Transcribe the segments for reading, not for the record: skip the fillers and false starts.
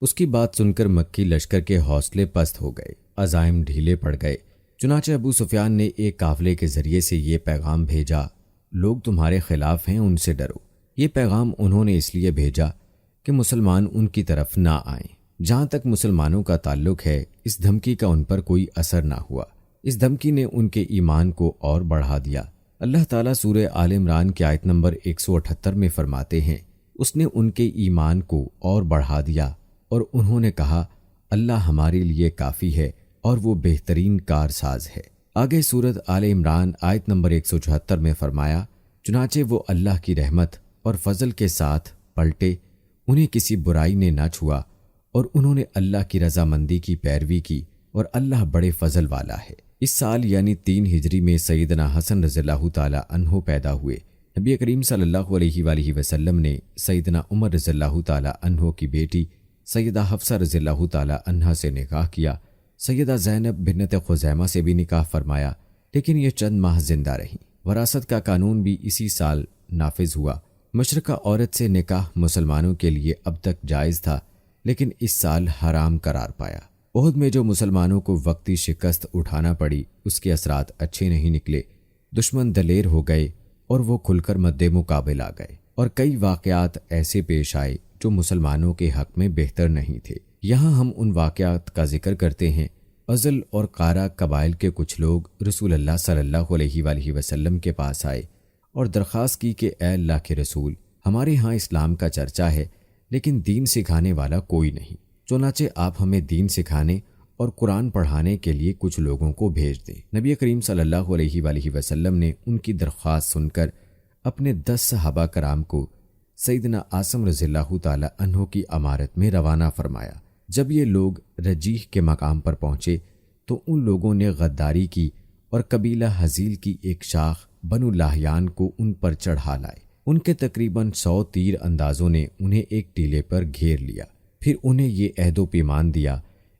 اس کی بات سن کر مکی لشکر کے حوصلے پست ہو گئے، عزائم ڈھیلے پڑ گئے۔ چنانچہ ابو سفیان نے ایک قافلے کے ذریعے سے یہ پیغام بھیجا، لوگ تمہارے خلاف ہیں، ان سے ڈرو۔ یہ پیغام انہوں نے اس لیے بھیجا کہ مسلمان ان کی طرف نہ آئیں۔ جہاں تک مسلمانوں کا تعلق ہے، اس دھمکی کا ان پر کوئی اثر نہ ہوا۔ اس دھمکی نے ان کے ایمان کو اور بڑھا دیا۔ اللہ تعالیٰ سورہ آل عمران کی آیت نمبر 178 میں فرماتے ہیں، اس نے ان کے ایمان کو اور بڑھا دیا اور انہوں نے کہا، اللہ ہمارے لیے کافی ہے اور وہ بہترین کارساز ہے۔ آگے سورۃ آل عمران آیت نمبر 174 میں فرمایا، چنانچہ وہ اللہ کی رحمت اور فضل کے ساتھ پلٹے، انہیں کسی برائی نے نہ چھوا اور انہوں نے اللہ کی رضامندی کی پیروی کی اور اللہ بڑے فضل والا ہے۔ اس سال یعنی 3 ہجری میں سیدنا حسن رضی اللہ تعالی عنہ پیدا ہوئے۔ نبی کریم صلی اللہ علیہ وآلہ وسلم نے سیدنا عمر رضی اللہ تعالی عنہ کی بیٹی سیدہ حفصہ رضی اللہ تعالی عنہا سے نکاح کیا۔ سیدہ زینب بنت خزیمہ سے بھی نکاح فرمایا، لیکن یہ چند ماہ زندہ رہیں۔ وراثت کا قانون بھی اسی سال نافذ ہوا۔ مشرکہ عورت سے نکاح مسلمانوں کے لیے اب تک جائز تھا، لیکن اس سال حرام قرار پایا۔ احد میں جو مسلمانوں کو وقتی شکست اٹھانا پڑی، اس کے اثرات اچھے نہیں نکلے۔ دشمن دلیر ہو گئے اور وہ کھل کر مد مقابل آ گئے، اور کئی واقعات ایسے پیش آئے جو مسلمانوں کے حق میں بہتر نہیں تھے۔ یہاں ہم ان واقعات کا ذکر کرتے ہیں۔ ازل اور قارہ قبائل کے کچھ لوگ رسول اللہ صلی اللہ علیہ وآلہ وسلم کے پاس آئے اور درخواست کی کہ اے اللہ کے رسول، ہمارے ہاں اسلام کا چرچا ہے لیکن دین سکھانے والا کوئی نہیں، چنانچہ آپ ہمیں دین سکھانے اور قرآن پڑھانے کے لیے کچھ لوگوں کو بھیج دیں۔ نبی کریم صلی اللہ علیہ وآلہ وسلم نے ان کی درخواست سن کر اپنے 10 صحابہ کرام کو سیدنا عاصم رضی اللہ تعالی عنہ کی امارت میں روانہ فرمایا۔ جب یہ لوگ رجیح کے مقام پر پہنچے تو ان لوگوں نے غداری کی اور قبیلہ حزیل کی ایک شاخ بنو لاہیان کو ان پر چڑھا لائے۔ ان کے تقریباً 100 تیر اندازوں نے انہیں ایک ٹیلے پر گھیر لیا، پھر انہیں یہ عہد و پیمان دیا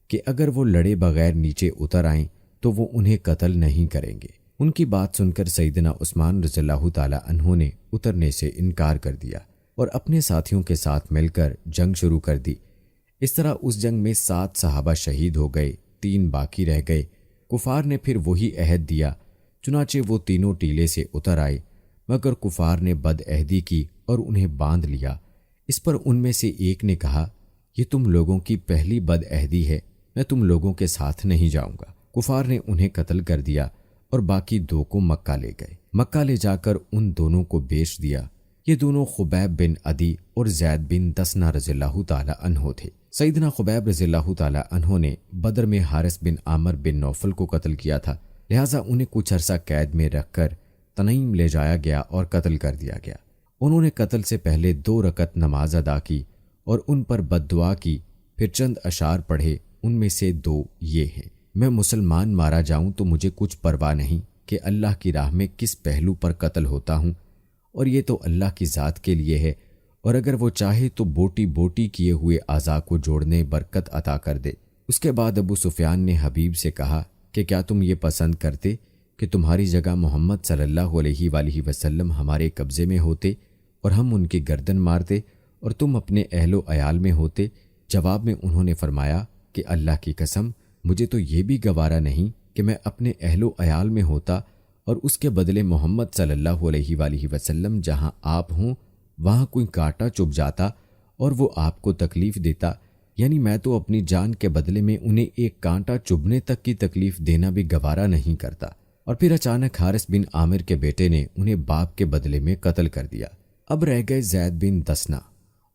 کہ اگر وہ لڑے بغیر نیچے اتر آئیں تو وہ انہیں قتل نہیں کریں گے۔ ان کی بات سن کر سیدنا عثمان رضی اللہ تعالی عنہ نے اترنے سے انکار کر دیا اور اپنے ساتھیوں کے ساتھ مل کر جنگ شروع کر دی۔ اس طرح اس جنگ میں 7 صحابہ شہید ہو گئے، 3 باقی رہ گئے۔ کفار نے پھر وہی عہد دیا، چنانچہ وہ تینوں ٹیلے سے اتر آئے، مگر کفار نے بد عہدی کی اور انہیں باندھ لیا۔ اس پر ان میں سے ایک نے کہا، یہ تم لوگوں کی پہلی بد عہدی ہے، میں تم لوگوں کے ساتھ نہیں جاؤں گا۔ کفار نے انہیں قتل کر دیا اور باقی 2 کو مکہ لے گئے۔ مکہ لے جا کر ان دونوں کو بیچ دیا۔ یہ دونوں خبیب بن عدی اور زید بن دسنہ رضی اللہ تعالی عنہ تھے۔ سیدنا خبیب رضی اللہ تعالی عنہ نے بدر میں حارث بن عامر بن نوفل کو قتل کیا تھا، لہٰذا انہیں کچھ عرصہ قید میں رکھ کر تنعیم لے جایا گیا اور قتل کر دیا گیا۔ انہوں نے قتل سے پہلے 2 رکعت نماز ادا کی اور ان پر بد دعا کی، پھر چند اشعار پڑھے، ان میں سے 2 یہ ہیں، میں مسلمان مارا جاؤں تو مجھے کچھ پرواہ نہیں کہ اللہ کی راہ میں کس پہلو پر قتل ہوتا ہوں، اور یہ تو اللہ کی ذات کے لیے ہے، اور اگر وہ چاہے تو بوٹی بوٹی کیے ہوئے اعضاء کو جوڑنے برکت عطا کر دے۔ اس کے بعد ابو سفیان نے حبیب سے کہا کہ کیا تم یہ پسند کرتے کہ تمہاری جگہ محمد صلی اللہ علیہ وآلہ وسلم ہمارے قبضے میں ہوتے اور ہم ان کی گردن مارتے اور تم اپنے اہل و عیال میں ہوتے؟ جواب میں انہوں نے فرمایا کہ اللہ کی قسم، مجھے تو یہ بھی گوارا نہیں کہ میں اپنے اہل و عیال میں ہوتا اور اس کے بدلے محمد صلی اللہ علیہ وآلہ وسلم جہاں آپ ہوں وہاں کوئی کانٹا چبھ جاتا اور وہ آپ کو تکلیف دیتا، یعنی میں تو اپنی جان کے بدلے میں انہیں ایک کانٹا چبھنے تک کی تکلیف دینا بھی گوارا نہیں کرتا۔ اور پھر اچانک حارث بن عامر کے بیٹے نے انہیں باپ کے بدلے میں قتل کر دیا۔ اب رہ گئے زید بن دسنہ۔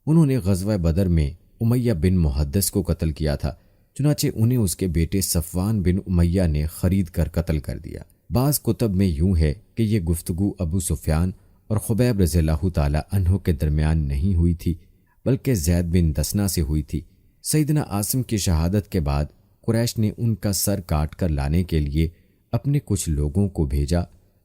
انہوں نے غزوہ بدر میں امیہ بن محدث کو قتل کیا تھا، چنانچہ انہیں اس کے بیٹے صفوان بن امیہ نے خرید کر قتل کر دیا۔ بعض کتب میں یوں ہے کہ یہ گفتگو ابو سفیان اور خبیب رضی اللہ تعالی عنہ کے درمیان نہیں ہوئی تھی، بلکہ زید بن دسنہ سے ہوئی تھی۔ سیدنا عاصم کی شہادت کے بعد قریش نے ان کا سر کاٹ کر لانے کے لیے اپنے کچھ لوگوں کو بھیجا۔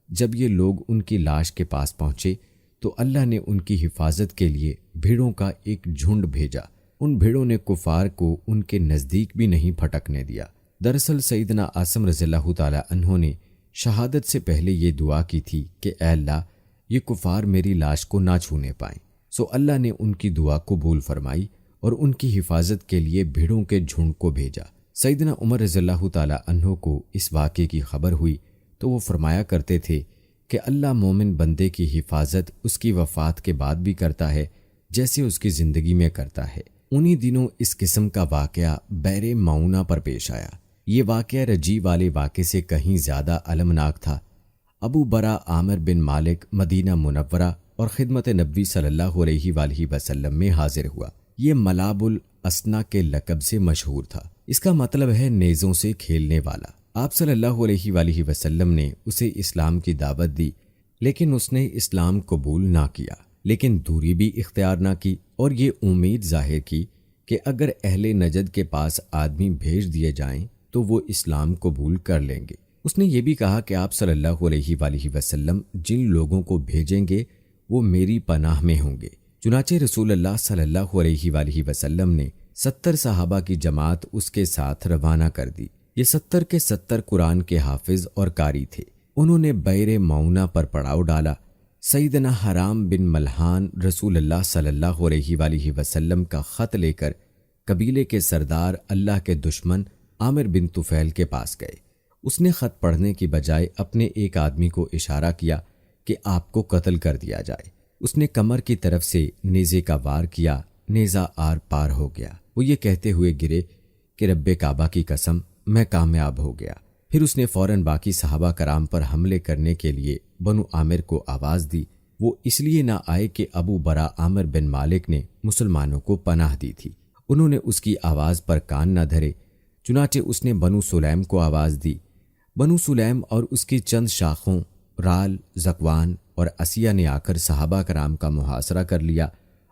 جب یہ لوگ ان کی لاش کے پاس پہنچے تو اللہ نے ان کی حفاظت کے لیے بھیڑوں کا ایک جھنڈ بھیجا۔ ان بھیڑوں نے کفار کو ان کے نزدیک بھی نہیں پھٹکنے دیا۔ دراصل سیدنا عاصم رضی اللہ تعالی عنہ نے شہادت سے پہلے یہ دعا کی تھی کہ اے اللہ، یہ کفار میری لاش کو نہ چھونے پائیں، سو اللہ نے ان کی دعا قبول فرمائی اور ان کی حفاظت کے لیے بھیڑوں کے جھنڈ کو بھیجا۔ سیدنا عمر رضی اللہ تعالیٰ عنہ کو اس واقعے کی خبر ہوئی تو وہ فرمایا کرتے تھے کہ اللہ مومن بندے کی حفاظت اس کی وفات کے بعد بھی کرتا ہے جیسے اس کی زندگی میں کرتا ہے۔ انہی دنوں اس قسم کا واقعہ بئر معونہ پر پیش آیا۔ یہ واقعہ رجی والے واقعے سے کہیں زیادہ المناک تھا۔ ابو برا عامر بن مالک مدینہ منورہ اور خدمت نبی صلی اللہ علیہ وآلہ وسلم میں حاضر ہوا۔ یہ ملاب الاسنا کے لقب سے مشہور تھا۔ اس کا مطلب ہے نیزوں سے کھیلنے والا۔ آپ صلی اللہ علیہ وآلہ وسلم نے اسے اسلام کی دعوت دی، لیکن اس نے اسلام قبول نہ کیا، لیکن دوری بھی اختیار نہ کی اور یہ امید ظاہر کی کہ اگر اہل نجد کے پاس آدمی بھیج دیے جائیں تو وہ اسلام قبول کر لیں گے۔ اس نے یہ بھی کہا کہ آپ صلی اللہ علیہ وآلہ وسلم جن لوگوں کو بھیجیں گے وہ میری پناہ میں ہوں گے۔ چنانچہ رسول اللہ صلی اللہ علیہ وآلہ وسلم نے 70 صحابہ کی جماعت اس کے ساتھ روانہ کر دی۔ یہ 70 کے 70 قرآن کے حافظ اور قاری تھے۔ انہوں نے بئر معونہ پر پڑاؤ ڈالا۔ سیدنا حرام بن ملحان رسول اللہ صلی اللہ علیہ وآلہ وسلم کا خط لے کر قبیلے کے سردار اللہ کے دشمن عامر بن طفیل کے پاس گئے۔ اس نے خط پڑھنے کی بجائے اپنے ایک آدمی کو اشارہ کیا کہ آپ کو قتل کر دیا جائے۔ اس نے کمر کی طرف سے نیزے کا وار کیا، نیزہ آر پار ہو گیا۔ وہ یہ کہتے ہوئے گرے کہ رب کعبہ کی قسم میں کامیاب ہو گیا۔ پھر اس نے فوراً باقی صحابہ کرام پر حملے کرنے کے لیے بنو عامر کو آواز دی۔ وہ اس لیے نہ آئے کہ ابو برا عامر بن مالک نے مسلمانوں کو پناہ دی تھی۔ انہوں نے اس کی آواز پر کان نہ دھرے۔ چنانچہ اس نے بنو سلیم کو آواز دی۔ بنو سلیم اور اس کی چند شاخوں رال، زکوان اور اسیہ نے آ کر صحابہ کرام کا محاصرہ کر لیا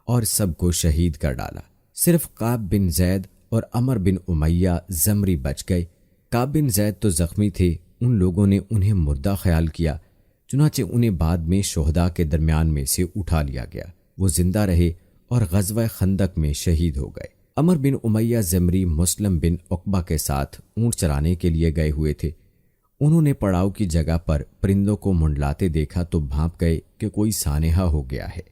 اور سب کو شہید کر ڈالا۔ صرف کعب بن زید اور عمر بن امیہ زمری بچ گئے۔ کعب بن زید تو زخمی تھے، ان لوگوں نے انہیں مردہ خیال کیا، چنانچہ انہیں بعد میں شہداء کے درمیان میں سے اٹھا لیا گیا۔ وہ زندہ رہے اور غزوہ خندق میں شہید ہو گئے۔ عمر بن امیہ زمری مسلم بن عقبہ کے ساتھ اونٹ چرانے کے لیے گئے ہوئے تھے۔ انہوں نے پڑاؤ کی جگہ پر پرندوں کو منڈلاتے دیکھا تو بھانپ گئے کہ کوئی سانحہ ہو گیا ہے۔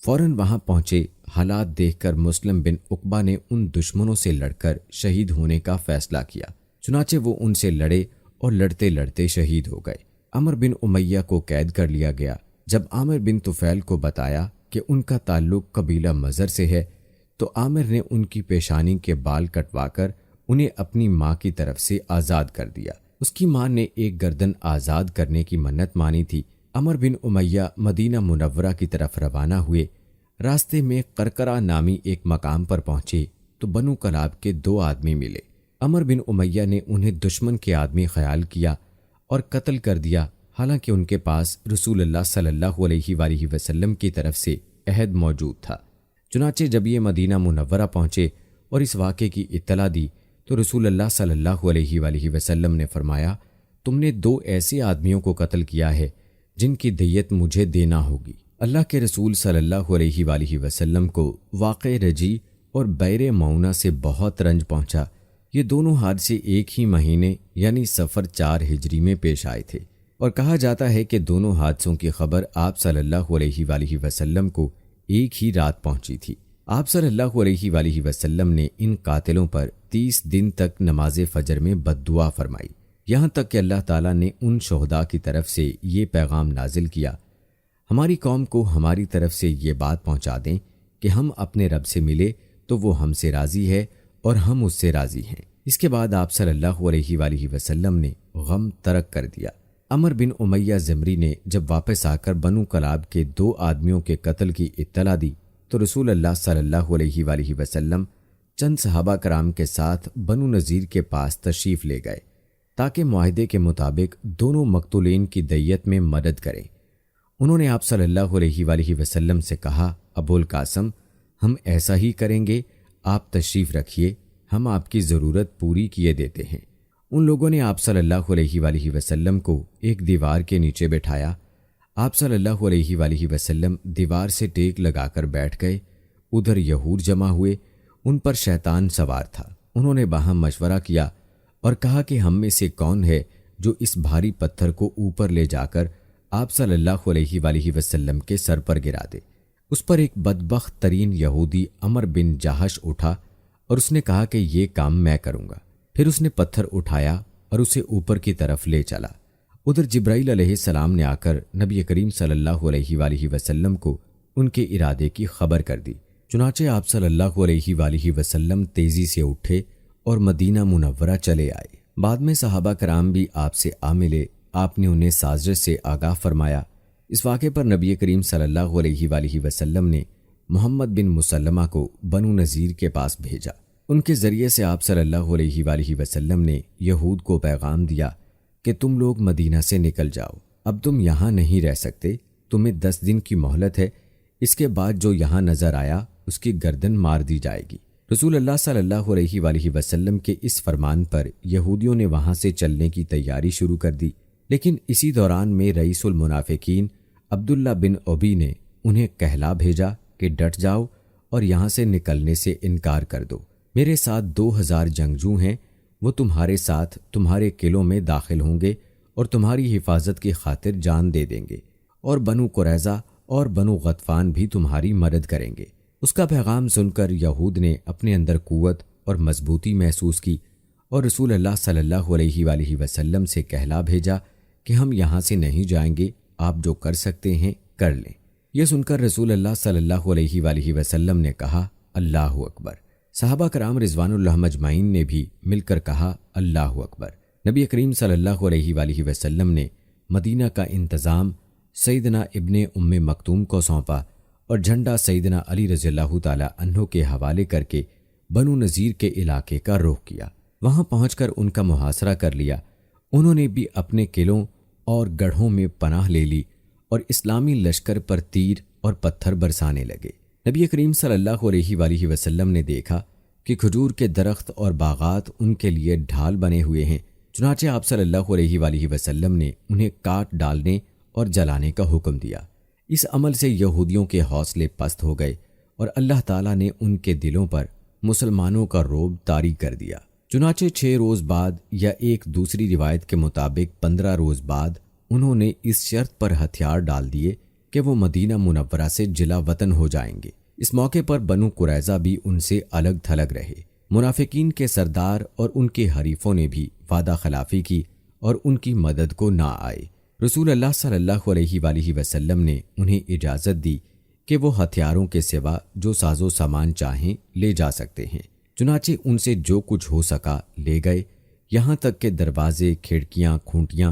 فوراً وہاں پہنچے۔ حالات دیکھ کر مسلم بن عقبہ نے ان دشمنوں سے لڑ کر شہید ہونے کا فیصلہ کیا۔ چنانچہ وہ ان سے لڑے اور لڑتے لڑتے شہید ہو گئے۔ عمر بن امیہ کو قید کر لیا گیا۔ جب عامر بن طفیل کو بتایا کہ ان کا تعلق قبیلہ مضر سے ہے تو عامر نے ان کی پیشانی کے بال کٹوا کر انہیں اپنی ماں کی طرف سے آزاد کر دیا۔ اس کی ماں نے ایک گردن آزاد کرنے کی منت مانی تھی۔ عمر بن امیہ مدینہ منورہ کی طرف روانہ ہوئے۔ راستے میں قرقرہ نامی ایک مقام پر پہنچے تو بنو کلاب کے 2 آدمی ملے۔ عمر بن امیہ نے انہیں دشمن کے آدمی خیال کیا اور قتل کر دیا، حالانکہ ان کے پاس رسول اللہ صلی اللہ علیہ وآلہ وسلم کی طرف سے عہد موجود تھا۔ چنانچہ جب یہ مدینہ منورہ پہنچے اور اس واقعے کی اطلاع دی تو رسول اللہ صلی اللہ علیہ وآلہ وسلم نے فرمایا، تم نے 2 ایسے آدمیوں کو قتل کیا ہے جن کی دیت مجھے دینا ہوگی۔ اللہ کے رسول صلی اللہ علیہ وآلہ وسلم کو واقع رجی اور بئر معونہ سے بہت رنج پہنچا۔ یہ دونوں حادثے ایک ہی مہینے یعنی صفر 4 ہجری میں پیش آئے تھے، اور کہا جاتا ہے کہ دونوں حادثوں کی خبر آپ صلی اللہ علیہ وآلہ وسلم کو ایک ہی رات پہنچی تھی۔ آپ صلی اللہ علیہ وآلہ وسلم نے ان قاتلوں پر 30 دن تک نماز فجر میں بد دعا فرمائی، یہاں تک کہ اللہ تعالیٰ نے ان شہداء کی طرف سے یہ پیغام نازل کیا، ہماری قوم کو ہماری طرف سے یہ بات پہنچا دیں کہ ہم اپنے رب سے ملے تو وہ ہم سے راضی ہے اور ہم اس سے راضی ہیں۔ اس کے بعد آپ صلی اللہ علیہ وآلہ وسلم نے غم ترک کر دیا۔ عمر بن امیہ زمری نے جب واپس آ کر بنو کلاب کے 2 آدمیوں کے قتل کی اطلاع دی تو رسول اللہ صلی اللہ علیہ وآلہ وسلم چند صحابہ کرام کے ساتھ بنو نذیر کے پاس تشریف لے گئے تاکہ معاہدے کے مطابق دونوں مقتولین کی دیت میں مدد کریں۔ انہوں نے آپ صلی اللہ علیہ وآلہ وسلم سے کہا، ابو القاسم، ہم ایسا ہی کریں گے، آپ تشریف رکھیے، ہم آپ کی ضرورت پوری کیے دیتے ہیں۔ ان لوگوں نے آپ صلی اللہ علیہ وآلہ وسلم کو ایک دیوار کے نیچے بٹھایا۔ آپ صلی اللہ علیہ وآلہ وسلم دیوار سے ٹیک لگا کر بیٹھ گئے۔ ادھر یہود جمع ہوئے، ان پر شیطان سوار تھا۔ انہوں نے باہم مشورہ کیا اور کہا کہ ہم میں سے کون ہے جو اس بھاری پتھر کو اوپر لے جا کر آپ صلی اللہ علیہ وآلہ وسلم کے سر پر گرا دے۔ اس پر ایک بدبخت ترین یہودی عمر بن جہش اٹھا اور اس نے کہا کہ یہ کام میں کروں گا۔ پھر اس نے پتھر اٹھایا اور اسے اوپر کی طرف لے چلا۔ ادھر جبرائیل علیہ السلام نے آ کر نبی کریم صلی اللہ علیہ وآلہ وسلم کو ان کے ارادے کی خبر کر دی۔ چنانچہ آپ صلی اللہ علیہ وآلہ وسلم تیزی سے اٹھے اور مدینہ منورہ چلے آئے۔ بعد میں صحابہ کرام بھی آپ سے آ ملے۔ آپ نے انہیں سازش سے آگاہ فرمایا۔ اس واقعے پر نبی کریم صلی اللہ علیہ وآلہ وسلم نے محمد بن مسلمہ کو بنو نذیر کے پاس بھیجا۔ ان کے ذریعے سے آپ صلی اللہ علیہ وآلہ وسلم نے یہود کو پیغام دیا کہ تم لوگ مدینہ سے نکل جاؤ، اب تم یہاں نہیں رہ سکتے، تمہیں 10 دن کی مہلت ہے، اس کے بعد جو یہاں نظر آیا اس کی گردن مار دی جائے گی۔ رسول اللہ صلی اللہ علیہ وآلہ وسلم کے اس فرمان پر یہودیوں نے وہاں سے چلنے کی تیاری شروع کر دی، لیکن اسی دوران میں رئیس المنافقین عبداللہ بن ابی نے انہیں کہلا بھیجا کہ ڈٹ جاؤ اور یہاں سے نکلنے سے انکار کر دو، میرے ساتھ 2000 جنگجو ہیں، وہ تمہارے ساتھ تمہارے قلعوں میں داخل ہوں گے اور تمہاری حفاظت کی خاطر جان دے دیں گے، اور بنو قریظہ اور بنو غطفان بھی تمہاری مدد کریں گے۔ اس کا پیغام سن کر یہود نے اپنے اندر قوت اور مضبوطی محسوس کی اور رسول اللہ صلی اللہ علیہ وآلہ وسلم سے کہلا بھیجا کہ ہم یہاں سے نہیں جائیں گے، آپ جو کر سکتے ہیں کر لیں۔ یہ سن کر رسول اللہ صلی اللہ علیہ وآلہ وسلم نے کہا اللہ اکبر۔ صحابہ کرام رضوان اللہ مجمعین نے بھی مل کر کہا اللہ اکبر۔ نبی کریم صلی اللہ علیہ وآلہ وسلم نے مدینہ کا انتظام سیدنا ابن ام مکتوم کو سونپا اور جھنڈا سیدنا علی رضی اللہ تعالی عنہ کے حوالے کر کے بنو نذیر کے علاقے کا رخ کیا۔ وہاں پہنچ کر ان کا محاصرہ کر لیا۔ انہوں نے بھی اپنے قلعوں اور گڑھوں میں پناہ لے لی اور اسلامی لشکر پر تیر اور پتھر برسانے لگے۔ نبی کریم صلی اللہ علیہ وآلہ وسلم نے دیکھا کہ کھجور کے درخت اور باغات ان کے لیے ڈھال بنے ہوئے ہیں، چنانچہ آپ صلی اللہ علیہ وآلہ وسلم نے انہیں کاٹ ڈالنے اور جلانے کا حکم دیا۔ اس عمل سے یہودیوں کے حوصلے پست ہو گئے اور اللہ تعالیٰ نے ان کے دلوں پر مسلمانوں کا رعب طاری کر دیا۔ چنانچہ 6 روز بعد یا ایک دوسری روایت کے مطابق 15 روز بعد انہوں نے اس شرط پر ہتھیار ڈال دیے کہ وہ مدینہ منورہ سے جلا وطن ہو جائیں گے۔ اس موقع پر بنو قریظہ بھی ان سے الگ تھلگ رہے۔ منافقین کے سردار اور ان کے حریفوں نے بھی وعدہ خلافی کی اور ان کی مدد کو نہ آئے۔ رسول اللہ صلی اللہ علیہ وآلہ وسلم نے انہیں اجازت دی کہ وہ ہتھیاروں کے سوا جو ساز و سامان چاہیں لے جا سکتے ہیں۔ چنانچہ ان سے جو کچھ ہو سکا لے گئے، یہاں تک کہ دروازے، کھڑکیاں، کھونٹیاں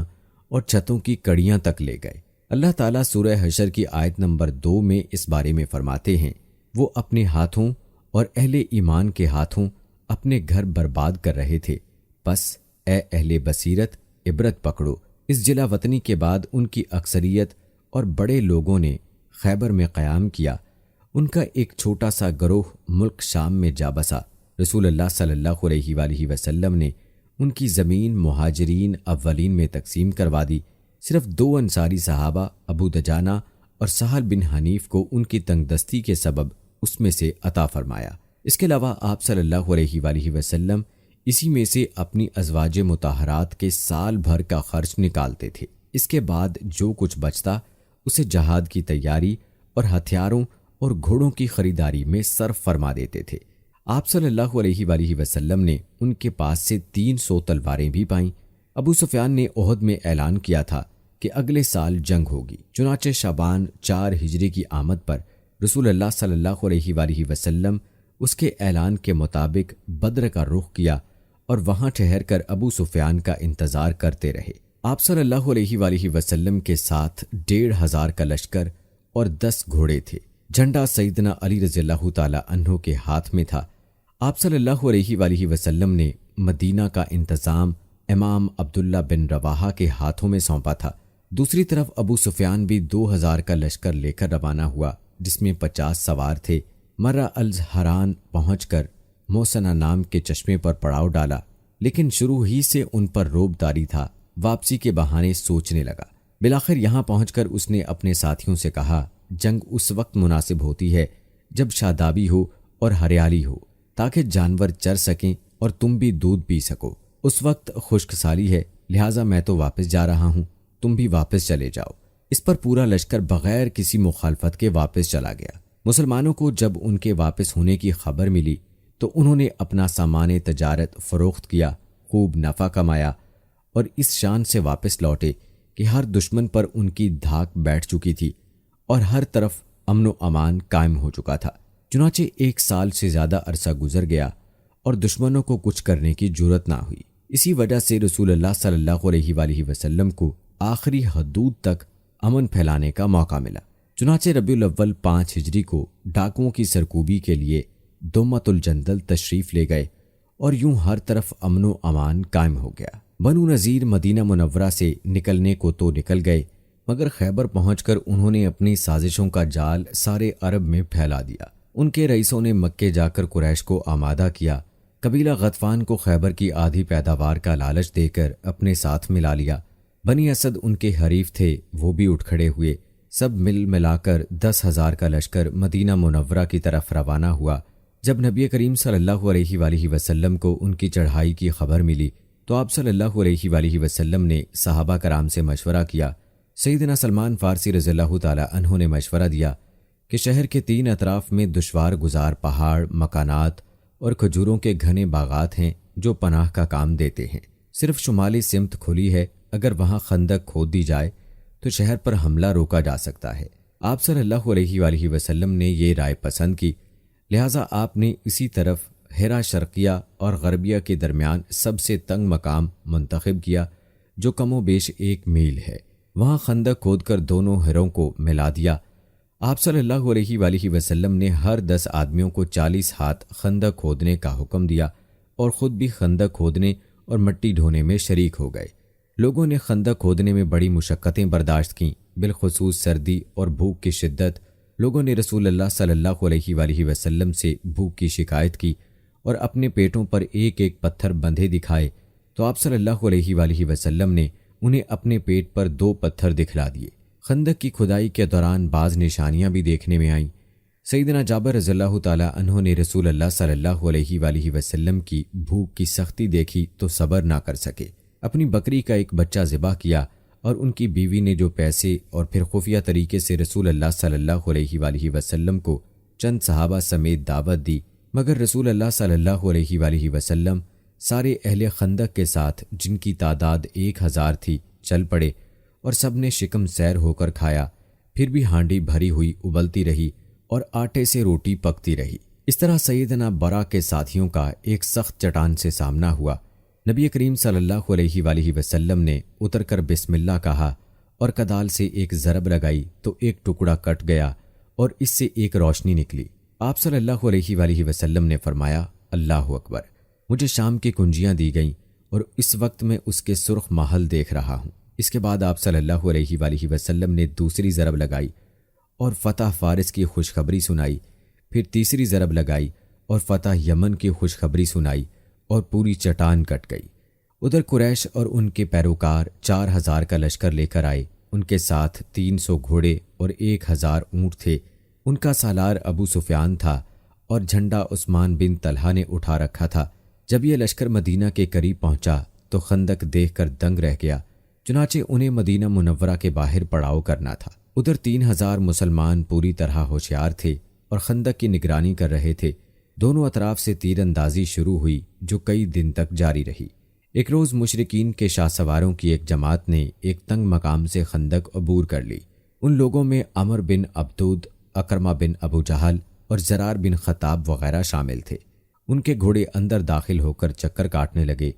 اور چھتوں کی کڑیاں تک لے گئے۔ اللہ تعالیٰ سورہ حشر کی آیت نمبر 2 میں اس بارے میں فرماتے ہیں، وہ اپنے ہاتھوں اور اہل ایمان کے ہاتھوں اپنے گھر برباد کر رہے تھے، بس اے اہل بصیرت عبرت پکڑو۔ اس جلا وطنی کے بعد ان کی اکثریت اور بڑے لوگوں نے خیبر میں قیام کیا۔ ان کا ایک چھوٹا سا گروہ ملک شام میں جا بسا۔ رسول اللہ صلی اللہ علیہ وآلہ وسلم نے ان کی زمین مہاجرین اولین میں تقسیم کروا دی۔ صرف 2 انصاری صحابہ ابو دجانہ اور سہل بن حنیف کو ان کی تنگ دستی کے سبب اس میں سے عطا فرمایا۔ اس کے علاوہ آپ صلی اللہ علیہ وآلہ وسلم اسی میں سے اپنی ازواج مطہرات کے سال بھر کا خرچ نکالتے تھے۔ اس کے بعد جو کچھ بچتا اسے جہاد کی تیاری اور ہتھیاروں اور گھوڑوں کی خریداری میں صرف فرما دیتے تھے۔ آپ صلی اللہ علیہ وآلہ وسلم نے ان کے پاس سے 300 تلواریں بھی پائیں۔ ابو سفیان نے احد میں اعلان کیا تھا کہ اگلے سال جنگ ہوگی، چنانچہ شعبان 4 ہجری کی آمد پر رسول اللہ صلی اللہ علیہ وآلہ وسلم اس کے اعلان کے مطابق بدر کا رخ کیا اور وہاں ٹھہر کر ابو سفیان کا انتظار کرتے رہے۔ آپ صلی اللہ علیہ وآلہ وسلم کے ساتھ 1500 کا لشکر اور 10 گھوڑے تھے۔ جھنڈا سیدنا علی رضی اللہ تعالی عنہ کے ہاتھ میں تھا۔ آپ صلی اللہ علیہ وآلہ وسلم نے مدینہ کا انتظام امام عبداللہ بن رواحہ کے ہاتھوں میں سونپا تھا۔ دوسری طرف ابو سفیان بھی 2000 کا لشکر لے کر روانہ ہوا، جس میں 50 سوار تھے۔ مرہ الزہران پہنچ کر موسنا نام کے چشمے پر پڑاؤ ڈالا، لیکن شروع ہی سے ان پر رعب طاری تھا۔ واپسی کے بہانے سوچنے لگا۔ بالآخر یہاں پہنچ کر اس نے اپنے ساتھیوں سے کہا، جنگ اس وقت مناسب ہوتی ہے جب شادابی ہو اور ہریالی ہو، تاکہ جانور چر سکیں اور تم بھی دودھ پی سکو۔ اس وقت خشک سالی ہے، لہٰذا میں تو واپس جا رہا ہوں، تم بھی واپس چلے جاؤ۔ اس پر پورا لشکر بغیر کسی مخالفت کے واپس چلا گیا۔ مسلمانوں کو جب ان کے واپس ہونے کی خبر ملی تو انہوں نے اپنا سامان تجارت فروخت کیا، خوب نفع کمایا اور اس شان سے واپس لوٹے کہ ہر دشمن پر ان کی دھاک بیٹھ چکی تھی اور ہر طرف امن و امان قائم ہو چکا تھا۔ چنانچہ 1 سال سے زیادہ عرصہ گزر گیا اور دشمنوں کو کچھ کرنے کی جرأت نہ ہوئی۔ اسی وجہ سے رسول اللہ صلی اللہ علیہ وآلہ وسلم کو آخری حدود تک امن پھیلانے کا موقع ملا۔ چنانچہ ربیع الاول 5 ہجری کو ڈاکوؤں کی سرکوبی کے لیے دومۃ الجندل تشریف لے گئے اور یوں ہر طرف امن و امان قائم ہو گیا۔ بنو نذیر مدینہ منورہ سے نکلنے کو تو نکل گئے، مگر خیبر پہنچ کر انہوں نے اپنی سازشوں کا جال سارے عرب میں پھیلا دیا۔ ان کے رئیسوں نے مکے جا کر قریش کو آمادہ کیا، قبیلہ غطفان کو خیبر کی آدھی پیداوار کا لالچ دے کر اپنے ساتھ ملا لیا۔ بنی اسد ان کے حریف تھے، وہ بھی اٹھ کھڑے ہوئے۔ سب ملا کر 10,000 کا لشکر مدینہ منورہ کی طرف روانہ ہوا۔ جب نبی کریم صلی اللہ علیہ وآلہ وسلم کو ان کی چڑھائی کی خبر ملی تو آپ صلی اللہ علیہ وآلہ وسلم نے صحابہ کرام سے مشورہ کیا۔ سیدنا سلمان فارسی رضی اللہ تعالی عنہ نے مشورہ دیا کہ شہر کے 3 اطراف میں دشوار گزار پہاڑ، مکانات اور کھجوروں کے گھنے باغات ہیں جو پناہ کا کام دیتے ہیں۔ صرف شمالی سمت کھلی ہے، اگر وہاں خندق کھود دی جائے تو شہر پر حملہ روکا جا سکتا ہے۔ آپ صلی اللہ علیہ وآلہ وسلم نے یہ رائے پسند کی، لہٰذا آپ نے اسی طرف ہرا شرقیہ اور غربیہ کے درمیان سب سے تنگ مقام منتخب کیا جو کم و بیش 1 میل ہے۔ وہاں خندق کھود کر دونوں ہروں کو ملا دیا۔ آپ صلی اللہ علیہ وآلہ وسلم نے ہر 10 آدمیوں کو 40 ہاتھ خندق کھودنے کا حکم دیا اور خود بھی خندق کھودنے اور مٹی ڈھونے میں شریک ہو گئے۔ لوگوں نے خندق کھودنے میں بڑی مشقتیں برداشت کیں، بالخصوص سردی اور بھوک کی شدت۔ لوگوں نے رسول اللہ صلی اللہ علیہ وآلہ وسلم سے بھوک کی شکایت کی اور اپنے پیٹوں پر ایک ایک پتھر بندھے دکھائے تو آپ صلی اللہ علیہ وآلہ وسلم نے انہیں اپنے پیٹ پر 2 پتھر دکھلا دیے۔ خندق کی کھدائی کے دوران بعض نشانیاں بھی دیکھنے میں آئیں۔ سیدنا جابر رضی اللہ تعالی عنہ نے رسول اللہ صلی اللہ علیہ وآلہ وسلم کی بھوک کی سختی دیکھی تو صبر نہ کر سکے، اپنی بکری کا ایک بچہ ذبح کیا اور ان کی بیوی نے جو پیسے اور پھر خفیہ طریقے سے رسول اللہ صلی اللہ علیہ وآلہ وسلم کو چند صحابہ سمیت دعوت دی، مگر رسول اللہ صلی اللہ علیہ وآلہ وسلم سارے اہل خندق کے ساتھ، جن کی تعداد 1000 تھی، چل پڑے اور سب نے شکم سیر ہو کر کھایا۔ پھر بھی ہانڈی بھری ہوئی ابلتی رہی اور آٹے سے روٹی پکتی رہی۔ اس طرح سیدنا برا کے ساتھیوں کا ایک سخت چٹان سے سامنا ہوا۔ نبی کریم صلی اللہ علیہ وآلہ وسلم نے اتر کر بسم اللہ کہا اور کدال سے ایک ضرب لگائی تو ایک ٹکڑا کٹ گیا اور اس سے ایک روشنی نکلی۔ آپ صلی اللہ علیہ وآلہ وسلم نے فرمایا، اللہ اکبر، مجھے شام کی کنجیاں دی گئیں اور اس وقت میں اس کے سرخ محل دیکھ رہا ہوں۔ اس کے بعد آپ صلی اللہ علیہ وآلہ وسلم نے دوسری ضرب لگائی اور فتح فارس کی خوشخبری سنائی، پھر تیسری ضرب لگائی اور فتح یمن کی خوشخبری سنائی اور پوری چٹان کٹ گئی۔ ادھر قریش اور ان کے پیروکار 4000 کا لشکر لے کر آئے، ان کے ساتھ 300 گھوڑے اور 1000 اونٹ تھے۔ ان کا سالار ابو سفیان تھا اور جھنڈا عثمان بن طلحہ نے اٹھا رکھا تھا۔ جب یہ لشکر مدینہ کے قریب پہنچا تو خندق دیکھ کر دنگ رہ گیا، چنانچہ انہیں مدینہ منورہ کے باہر پڑاؤ کرنا تھا۔ ادھر 3000 مسلمان پوری طرح ہوشیار تھے اور خندق کی نگرانی کر رہے تھے۔ دونوں اطراف سے تیر اندازی شروع ہوئی جو کئی دن تک جاری رہی۔ ایک روز مشرکین کے شاہ سواروں کی ایک جماعت نے ایک تنگ مقام سے خندق عبور کر لی۔ ان لوگوں میں عمر بن عبدود، اکرمہ بن ابو جہل اور زرار بن خطاب وغیرہ شامل تھے۔ ان کے گھوڑے اندر داخل ہو کر چکر کاٹنے لگے۔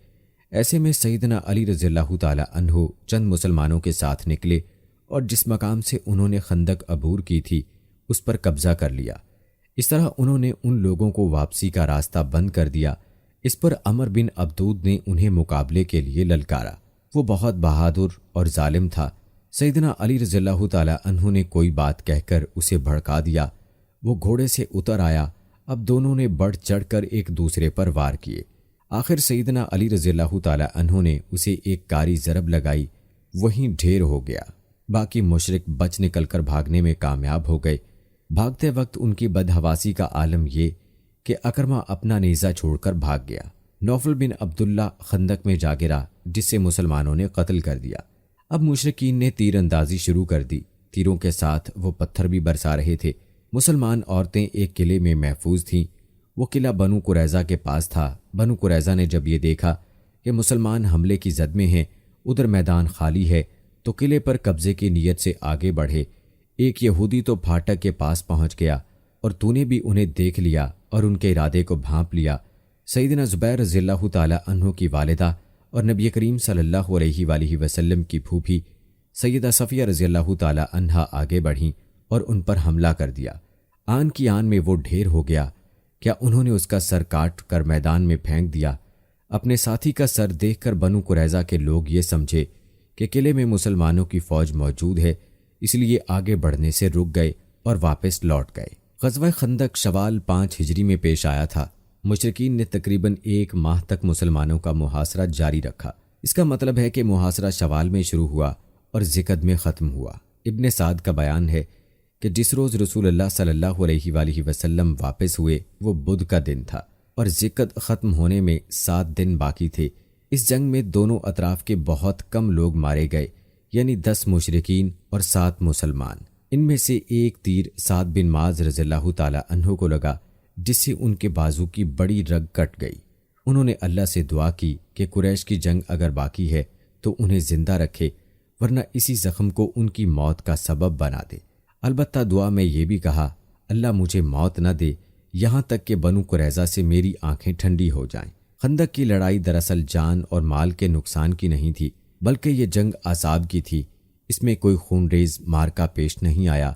ایسے میں سیدنا علی رضی اللہ تعالی عنہ چند مسلمانوں کے ساتھ نکلے اور جس مقام سے انہوں نے خندق عبور کی تھی اس پر قبضہ کر لیا۔ اس طرح انہوں نے ان لوگوں کو واپسی کا راستہ بند کر دیا۔ اس پر عمر بن عبدود نے انہیں مقابلے کے لیے للکارا۔ وہ بہت بہادر اور ظالم تھا۔ سیدنا علی رضی اللہ تعالی عنہ نے کوئی بات کہہ کر اسے بھڑکا دیا۔ وہ گھوڑے سے اتر آیا۔ اب دونوں نے بڑھ چڑھ کر ایک دوسرے پر وار کیے۔ آخر سیدنا علی رضی اللہ تعالی عنہ نے اسے ایک کاری ضرب لگائی، وہیں ڈھیر ہو گیا۔ باقی مشرک بچ نکل کر بھاگنے میں کامیاب ہو گئے۔ بھاگتے وقت ان کی بدحواسی کا عالم یہ کہ اکرمہ اپنا نیزہ چھوڑ کر بھاگ گیا۔ نوفل بن عبداللہ خندق میں جا گرا، جس سے مسلمانوں نے قتل کر دیا۔ اب مشرکین نے تیر اندازی شروع کر دی۔ تیروں کے ساتھ وہ پتھر بھی برسا رہے تھے۔ مسلمان عورتیں ایک قلعے میں محفوظ تھیں۔ وہ قلعہ بنو قریظہ کے پاس تھا۔ بنو قریظہ نے جب یہ دیکھا کہ مسلمان حملے کی زد میں ہیں، ادھر میدان خالی ہے، تو قلعے پر قبضے کی نیت سے آگے بڑھے۔ ایک یہودی تو پھاٹک کے پاس پہنچ گیا اور تو نے بھی انہیں دیکھ لیا اور ان کے ارادے کو بھانپ لیا۔ سیدنا زبیر رضی اللہ تعالی عنہ کی والدہ اور نبی کریم صلی اللہ علیہ وآلہ وسلم کی پھوپھی سیدہ صفیہ رضی اللہ تعالی عنہا آگے بڑھیں اور ان پر حملہ کر دیا۔ آن کی آن میں وہ ڈھیر ہو گیا۔ کیا انہوں نے اس کا سر کاٹ کر میدان میں پھینک دیا؟ اپنے ساتھی کا سر دیکھ کر بنو قریظہ کے لوگ یہ سمجھے کہ قلعے میں مسلمانوں کی فوج موجود ہے، اس لیے آگے بڑھنے سے رک گئے اور واپس لوٹ گئے۔ غزوہ خندق شوال 5 ہجری میں پیش آیا تھا۔ مشرکین نے تقریباً 1 ماہ تک مسلمانوں کا محاصرہ جاری رکھا۔ اس کا مطلب ہے کہ محاصرہ شوال میں شروع ہوا اور ذکر میں ختم ہوا۔ ابن سعد کا بیان ہے کہ جس روز رسول اللہ صلی اللہ علیہ وآلہ وسلم واپس ہوئے وہ بدھ کا دن تھا اور ذکر ختم ہونے میں 7 دن باقی تھے۔ اس جنگ میں دونوں اطراف کے بہت کم لوگ مارے گئے، یعنی 10 مشرکین اور 7 مسلمان۔ ان میں سے ایک تیر سعد بن معاذ رضی اللہ تعالی عنہ کو لگا، جس سے ان کے بازو کی بڑی رگ کٹ گئی۔ انہوں نے اللہ سے دعا کی کہ قریش کی جنگ اگر باقی ہے تو انہیں زندہ رکھے، ورنہ اسی زخم کو ان کی موت کا سبب بنا دے۔ البتہ دعا میں یہ بھی کہا، اللہ مجھے موت نہ دے یہاں تک کہ بنو قریظہ سے میری آنکھیں ٹھنڈی ہو جائیں۔ خندق کی لڑائی دراصل جان اور مال کے نقصان کی نہیں تھی، بلکہ یہ جنگ اعصاب کی تھی۔ اس میں کوئی خونریز مارکا پیش نہیں آیا،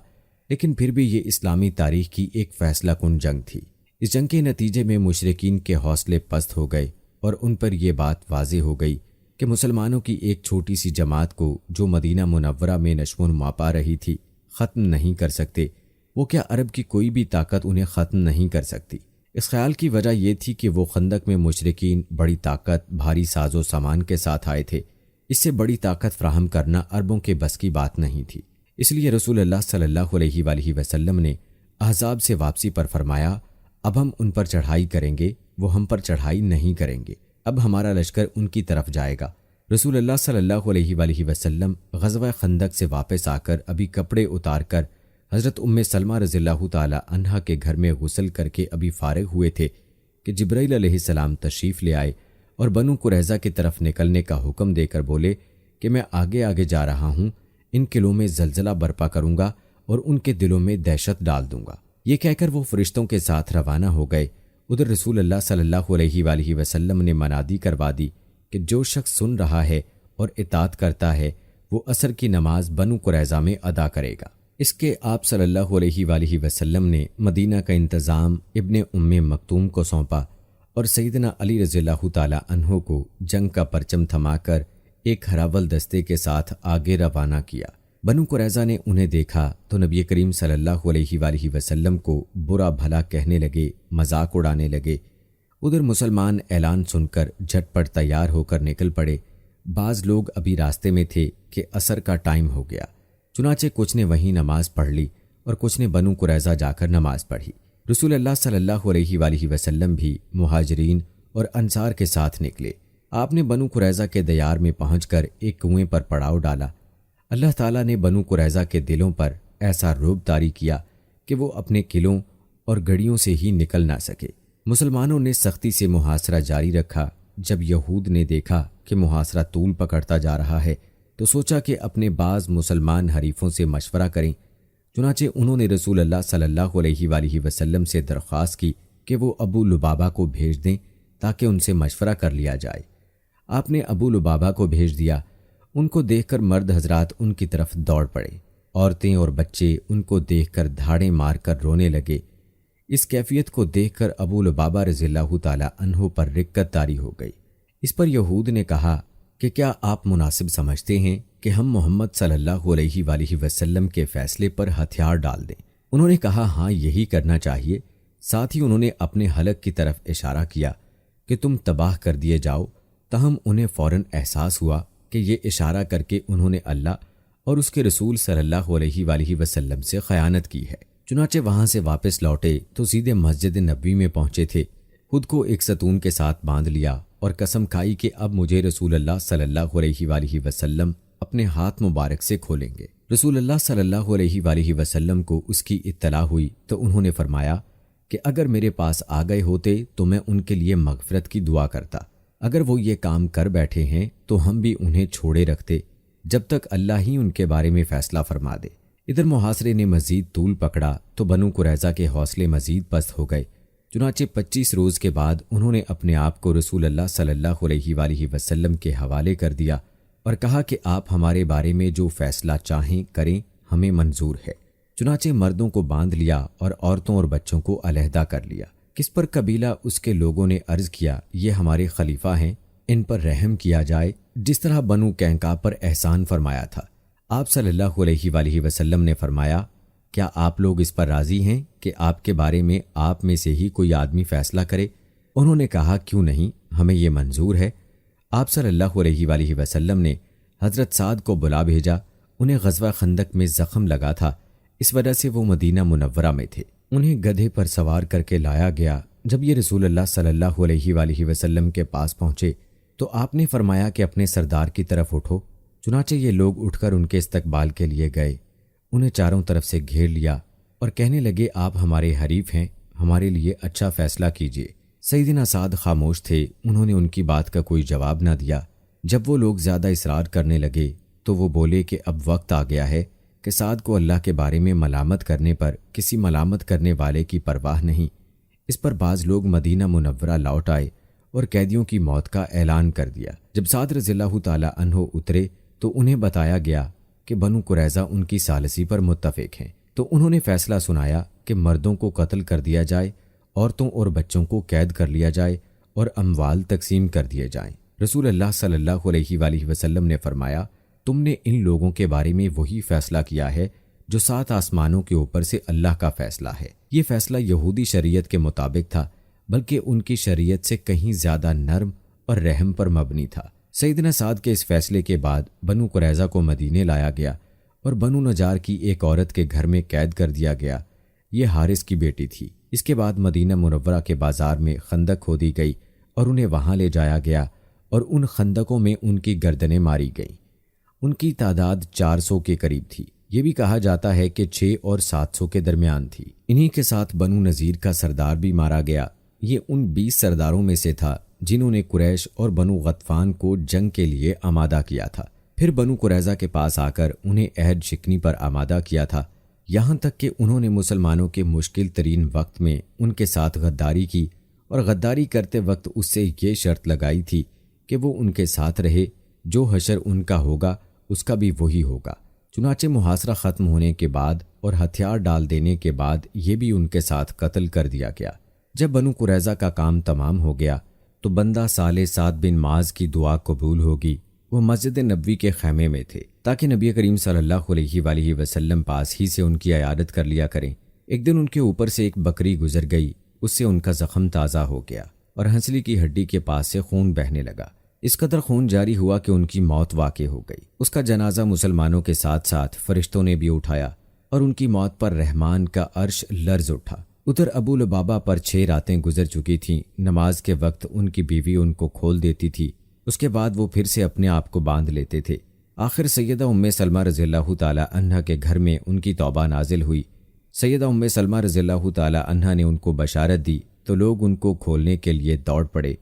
لیکن پھر بھی یہ اسلامی تاریخ کی ایک فیصلہ کن جنگ تھی۔ اس جنگ کے نتیجے میں مشرکین کے حوصلے پست ہو گئے اور ان پر یہ بات واضح ہو گئی کہ مسلمانوں کی ایک چھوٹی سی جماعت کو جو مدینہ منورہ میں نشو و نما پا رہی تھی ختم نہیں کر سکتے۔ وہ کیا عرب کی کوئی بھی طاقت انہیں ختم نہیں کر سکتی؟ اس خیال کی وجہ یہ تھی کہ وہ خندق میں مشرکین بڑی طاقت، بھاری ساز و سامان کے ساتھ آئے تھے۔ اس سے بڑی طاقت فراہم کرنا عربوں کے بس کی بات نہیں تھی۔ اس لیے رسول اللہ صلی اللہ علیہ وآلہ وسلم نے احزاب سے واپسی پر فرمایا، اب ہم ان پر چڑھائی کریں گے، وہ ہم پر چڑھائی نہیں کریں گے۔ اب ہمارا لشکر ان کی طرف جائے گا۔ رسول اللہ صلی اللہ علیہ وآلہ وسلم غزوہ خندق سے واپس آ کر ابھی کپڑے اتار کر حضرت ام سلمہ رضی اللہ تعالی عنہا کے گھر میں غسل کر کے ابھی فارغ ہوئے تھے کہ جبرائیل علیہ السلام تشریف لے آئے اور بنو قریظہ کی طرف نکلنے کا حکم دے کر بولے کہ میں آگے آگے جا رہا ہوں، ان قلعوں میں زلزلہ برپا کروں گا اور ان کے دلوں میں دہشت ڈال دوں گا۔ یہ کہہ کر وہ فرشتوں کے ساتھ روانہ ہو گئے۔ ادھر رسول اللہ صلی اللہ علیہ وآلہ وسلم نے منادی کروا دی کہ جو شخص سن رہا ہے اور اطاعت کرتا ہے وہ عصر کی نماز بنو قریظہ میں ادا کرے گا۔ اس کے آپ صلی اللہ علیہ وآلہ وسلم نے مدینہ کا انتظام ابن ام مکتوم کو سونپا اور سیدنا علی رضی اللہ تعالی عنہ کو جنگ کا پرچم تھما کر ایک ہراول دستے کے ساتھ آگے روانہ کیا۔ بنو قریظہ نے انہیں دیکھا تو نبی کریم صلی اللہ علیہ وآلہ وسلم کو برا بھلا کہنے لگے، مذاق اڑانے لگے۔ ادھر مسلمان اعلان سن کر جھٹ پٹ تیار ہو کر نکل پڑے۔ بعض لوگ ابھی راستے میں تھے کہ عصر کا ٹائم ہو گیا، چنانچہ کچھ نے وہیں نماز پڑھ لی اور کچھ نے بنو قریظہ جا کر نماز پڑھی۔ رسول اللہ صلی اللہ علیہ وآلہ وسلم بھی مہاجرین اور انصار کے ساتھ نکلے۔ آپ نے بنو قریظہ کے دیار میں پہنچ کر ایک کنویں پر پڑاؤ ڈالا۔ اللہ تعالیٰ نے بنو قریظہ کے دلوں پر ایسا رعب طاری کیا کہ وہ اپنے قلعوں اور گڑھیوں سے ہی نکل نہ سکے۔ مسلمانوں نے سختی سے محاصرہ جاری رکھا۔ جب یہود نے دیکھا کہ محاصرہ طول پکڑتا جا رہا ہے تو سوچا کہ اپنے بعض مسلمان حریفوں سے مشورہ کریں۔ چنانچہ انہوں نے رسول اللہ صلی اللہ علیہ وآلہ وسلم سے درخواست کی کہ وہ ابو لبابہ کو بھیج دیں تاکہ ان سے مشورہ کر لیا جائے۔ آپ نے ابو لبابہ کو بھیج دیا۔ ان کو دیکھ کر مرد حضرات ان کی طرف دوڑ پڑے۔ عورتیں اور بچے ان کو دیکھ کر دھاڑیں مار کر رونے لگے۔ اس کیفیت کو دیکھ کر ابو لبابہ رضی اللہ تعالی عنہ پر رقت طاری ہو گئی۔ اس پر یہود نے کہا کہ کیا آپ مناسب سمجھتے ہیں کہ ہم محمد صلی اللہ علیہ وآلہ وسلم کے فیصلے پر ہتھیار ڈال دیں؟ انہوں نے کہا ہاں یہی کرنا چاہیے۔ ساتھ ہی انہوں نے اپنے حلق کی طرف اشارہ کیا کہ تم تباہ کر دیے جاؤ۔ تاہم انہیں فوراً احساس ہوا کہ یہ اشارہ کر کے انہوں نے اللہ اور اس کے رسول صلی اللہ علیہ وآلہ وسلم سے خیانت کی ہے۔ چنانچہ وہاں سے واپس لوٹے تو سیدھے مسجد نبوی میں پہنچے تھے۔ خود کو ایک ستون کے ساتھ باندھ لیا اور قسم کھائی کہ اب مجھے رسول اللہ صلی اللہ علیہ وآلہ وسلم اپنے ہاتھ مبارک سے کھولیں گے۔ رسول اللہ صلی اللہ علیہ وآلہ وسلم کو اس کی اطلاع ہوئی تو انہوں نے فرمایا کہ اگر میرے پاس آ گئے ہوتے تو میں ان کے لیے مغفرت کی دعا کرتا، اگر وہ یہ کام کر بیٹھے ہیں تو ہم بھی انہیں چھوڑے رکھتے جب تک اللہ ہی ان کے بارے میں فیصلہ فرما دے۔ ادھر محاصرے نے مزید طول پکڑا تو بنو قریظہ کے حوصلے مزید پست ہو گئے، چنانچہ 25 روز کے بعد انہوں نے اپنے آپ کو رسول اللہ صلی اللہ علیہ وآلہ وسلم کے حوالے کر دیا اور کہا کہ آپ ہمارے بارے میں جو فیصلہ چاہیں کریں، ہمیں منظور ہے۔ چنانچہ مردوں کو باندھ لیا اور عورتوں اور بچوں کو علیحدہ کر لیا۔ کس پر قبیلہ اس کے لوگوں نے عرض کیا، یہ ہمارے خلیفہ ہیں، ان پر رحم کیا جائے جس طرح بنو قینقاع پر احسان فرمایا تھا۔ آپ صلی اللہ علیہ وآلہ وسلم نے فرمایا، کیا آپ لوگ اس پر راضی ہیں کہ آپ کے بارے میں آپ میں سے ہی کوئی آدمی فیصلہ کرے؟ انہوں نے کہا، کیوں نہیں، ہمیں یہ منظور ہے۔ آپ صلی اللہ علیہ وآلہ وسلم نے حضرت سعد کو بلا بھیجا۔ انہیں غزوہ خندق میں زخم لگا تھا، اس وجہ سے وہ مدینہ منورہ میں تھے۔ انہیں گدھے پر سوار کر کے لایا گیا۔ جب یہ رسول اللہ صلی اللہ علیہ وآلہ وسلم کے پاس پہنچے تو آپ نے فرمایا کہ اپنے سردار کی طرف اٹھو۔ چنانچہ یہ لوگ اٹھ کر ان کے استقبال کے لیے گئے، انہیں چاروں طرف سے گھیر لیا اور کہنے لگے، آپ ہمارے حریف ہیں، ہمارے لیے اچھا فیصلہ کیجیے۔ سیدنا سعد خاموش تھے، انہوں نے ان کی بات کا کوئی جواب نہ دیا۔ جب وہ لوگ زیادہ اصرار کرنے لگے تو وہ بولے کہ اب وقت آ گیا ہے کہ سعد کو اللہ کے بارے میں ملامت کرنے پر کسی ملامت کرنے والے کی پرواہ نہیں۔ اس پر بعض لوگ مدینہ منورہ لوٹ آئے اور قیدیوں کی موت کا اعلان کر دیا۔ جب سعد رضی اللہ تعالی عنہ اترے تو انہیں بتایا گیا کہ بنو قریظہ ان کی ثالثی پر متفق ہیں، تو انہوں نے فیصلہ سنایا کہ مردوں کو قتل کر دیا جائے، عورتوں اور بچوں کو قید کر لیا جائے اور اموال تقسیم کر دیے جائیں۔ رسول اللہ صلی اللہ علیہ وآلہ وسلم نے فرمایا، تم نے ان لوگوں کے بارے میں وہی فیصلہ کیا ہے جو 7 آسمانوں کے اوپر سے اللہ کا فیصلہ ہے۔ یہ فیصلہ یہودی شریعت کے مطابق تھا، بلکہ ان کی شریعت سے کہیں زیادہ نرم اور رحم پر مبنی تھا۔ سیدنا سعد کے اس فیصلے کے بعد بنو قریظہ کو مدینے لایا گیا اور بنو نجار کی ایک عورت کے گھر میں قید کر دیا گیا۔ یہ حارث کی بیٹی تھی۔ اس کے بعد مدینہ منورہ کے بازار میں خندق کھودی گئی اور انہیں وہاں لے جایا گیا اور ان خندقوں میں ان کی گردنیں ماری گئیں۔ ان کی تعداد 400 کے قریب تھی۔ یہ بھی کہا جاتا ہے کہ 6 اور 700 کے درمیان تھی۔ انہی کے ساتھ بنو نذیر کا سردار بھی مارا گیا۔ یہ ان 20 سرداروں میں سے تھا جنہوں نے قریش اور بنو غطفان کو جنگ کے لیے آمادہ کیا تھا۔ پھر بنو قریظہ کے پاس آ کر انہیں عہد شکنی پر آمادہ کیا تھا، یہاں تک کہ انہوں نے مسلمانوں کے مشکل ترین وقت میں ان کے ساتھ غداری کی اور غداری کرتے وقت اس سے یہ شرط لگائی تھی کہ وہ ان کے ساتھ رہے، جو حشر ان کا ہوگا اس کا بھی وہی ہوگا۔ چنانچہ محاصرہ ختم ہونے کے بعد اور ہتھیار ڈال دینے کے بعد یہ بھی ان کے ساتھ قتل کر دیا گیا۔ جب بنو قریظہ کا کام تمام ہو گیا تو بندہ صالح سعد بن معاذ کی دعا قبول ہوگی۔ وہ مسجد نبوی کے خیمے میں تھے تاکہ نبی کریم صلی اللہ علیہ وآلہ وسلم پاس ہی سے ان کی عیادت کر لیا کریں۔ ایک دن ان کے اوپر سے ایک بکری گزر گئی، اس سے ان کا زخم تازہ ہو گیا اور ہنسلی کی ہڈی کے پاس سے خون بہنے لگا۔ اس قدر خون جاری ہوا کہ ان کی موت واقع ہو گئی۔ اس کا جنازہ مسلمانوں کے ساتھ ساتھ فرشتوں نے بھی اٹھایا اور ان کی موت پر رحمان کا عرش لرز اٹھا۔ ادھر ابو لبابہ پر 6 راتیں گزر چکی تھیں۔ نماز کے وقت ان کی بیوی ان کو کھول دیتی تھی، اس کے بعد وہ پھر سے اپنے آپ کو باندھ لیتے تھے۔ آخر سیدہ ام سلمہ رضی اللہ تعالی عنہا کے گھر میں ان کی توبہ نازل ہوئی۔ سیدہ ام سلمہ رضی اللہ تعالی عنہا نے ان کو بشارت دی تو لوگ ان کو کھولنے کے لیے دوڑ پڑے،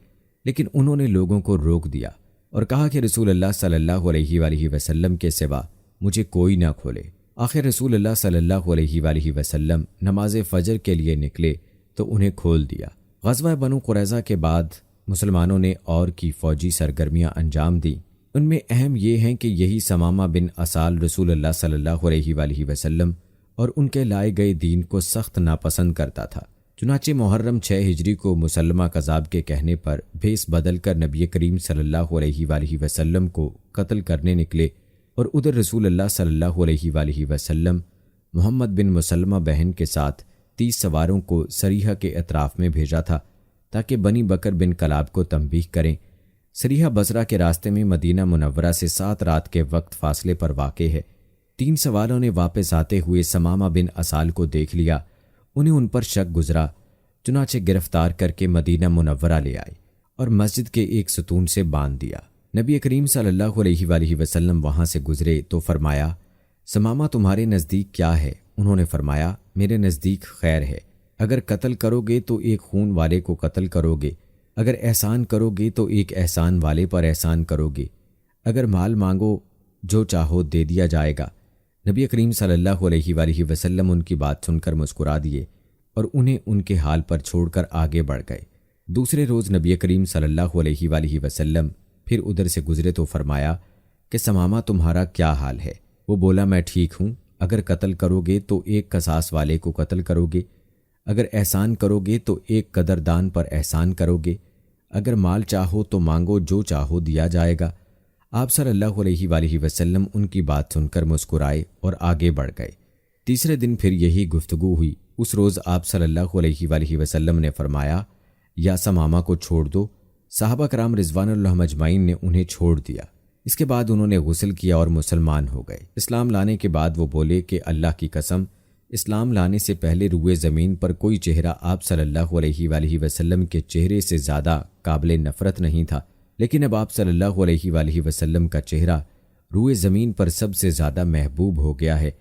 لیکن انہوں نے لوگوں کو روک دیا اور کہا کہ رسول اللہ صلی اللہ علیہ وآلہ وسلم کے سوا مجھے کوئی نہ کھولے۔ آخر رسول اللہ صلی اللہ علیہ وآلہ وسلم نماز فجر کے لیے نکلے تو انہیں کھول دیا۔ غزوہ بنو قریظہ کے بعد مسلمانوں نے اور کی فوجی سرگرمیاں انجام دیں۔ ان میں اہم یہ ہیں کہ یہی ثمامہ بن اسال رسول اللہ صلی اللہ علیہ وآلہ وسلم اور ان کے لائے گئے دین کو سخت ناپسند کرتا تھا۔ چنانچہ محرم 6 ہجری کو مسلمہ کذاب کے کہنے پر بھیس بدل کر نبی کریم صلی اللہ علیہ وآلہ وسلم کو قتل کرنے نکلے، اور ادھر رسول اللہ صلی اللہ علیہ وآلہ وسلم محمد بن مسلمہ بہن کے ساتھ 30 سواروں کو سریحہ کے اطراف میں بھیجا تھا تاکہ بنی بکر بن کلاب کو تنبیہ کریں۔ سریحہ بصرہ کے راستے میں مدینہ منورہ سے 7 رات کے وقت فاصلے پر واقع ہے۔ 3 سواروں نے واپس آتے ہوئے ثمامہ بن اسال کو دیکھ لیا، انہیں ان پر شک گزرا، چنانچہ گرفتار کر کے مدینہ منورہ لے آئے اور مسجد کے ایک ستون سے باندھ دیا۔ نبی کریم صلی اللہ علیہ وآلہ وسلم وہاں سے گزرے تو فرمایا، ثمامہ تمہارے نزدیک کیا ہے؟ انہوں نے فرمایا، میرے نزدیک خیر ہے۔ اگر قتل کرو گے تو ایک خون والے کو قتل کرو گے، اگر احسان کرو گے تو ایک احسان والے پر احسان کرو گے، اگر مال مانگو جو چاہو دے دیا جائے گا۔ نبی کریم صلی اللہ علیہ وآلہ وسلم ان کی بات سن کر مسکرا دیے اور انہیں ان کے حال پر چھوڑ کر آگے بڑھ گئے۔ دوسرے روز نبی کریم صلی اللہ علیہ وآلہ وسلم پھر ادھر سے گزرے تو فرمایا کہ ثمامہ تمہارا کیا حال ہے؟ وہ بولا، میں ٹھیک ہوں۔ اگر قتل کرو گے تو ایک قصاص والے کو قتل کرو گے، اگر احسان کرو گے تو ایک قدردان پر احسان کرو گے، اگر مال چاہو تو مانگو جو چاہو دیا جائے گا۔ آپ صلی اللہ علیہ وآلہ وسلم ان کی بات سن کر مسکرائے اور آگے بڑھ گئے۔ تیسرے دن پھر یہی گفتگو ہوئی۔ اس روز آپ صلی اللہ علیہ وآلہ وسلم نے فرمایا، یا ثمامہ کو چھوڑ دو۔ صحابہ کرام رضوان اللہ مجمعین نے انہیں چھوڑ دیا۔ اس کے بعد انہوں نے غسل کیا اور مسلمان ہو گئے۔ اسلام لانے کے بعد وہ بولے کہ اللہ کی قسم، اسلام لانے سے پہلے روئے زمین پر کوئی چہرہ آپ صلی اللہ علیہ وآلہ وسلم کے چہرے سے زیادہ قابل نفرت نہیں تھا، لیکن اب آپ صلی اللہ علیہ وآلہ وسلم کا چہرہ روئے زمین پر سب سے زیادہ محبوب ہو گیا ہے،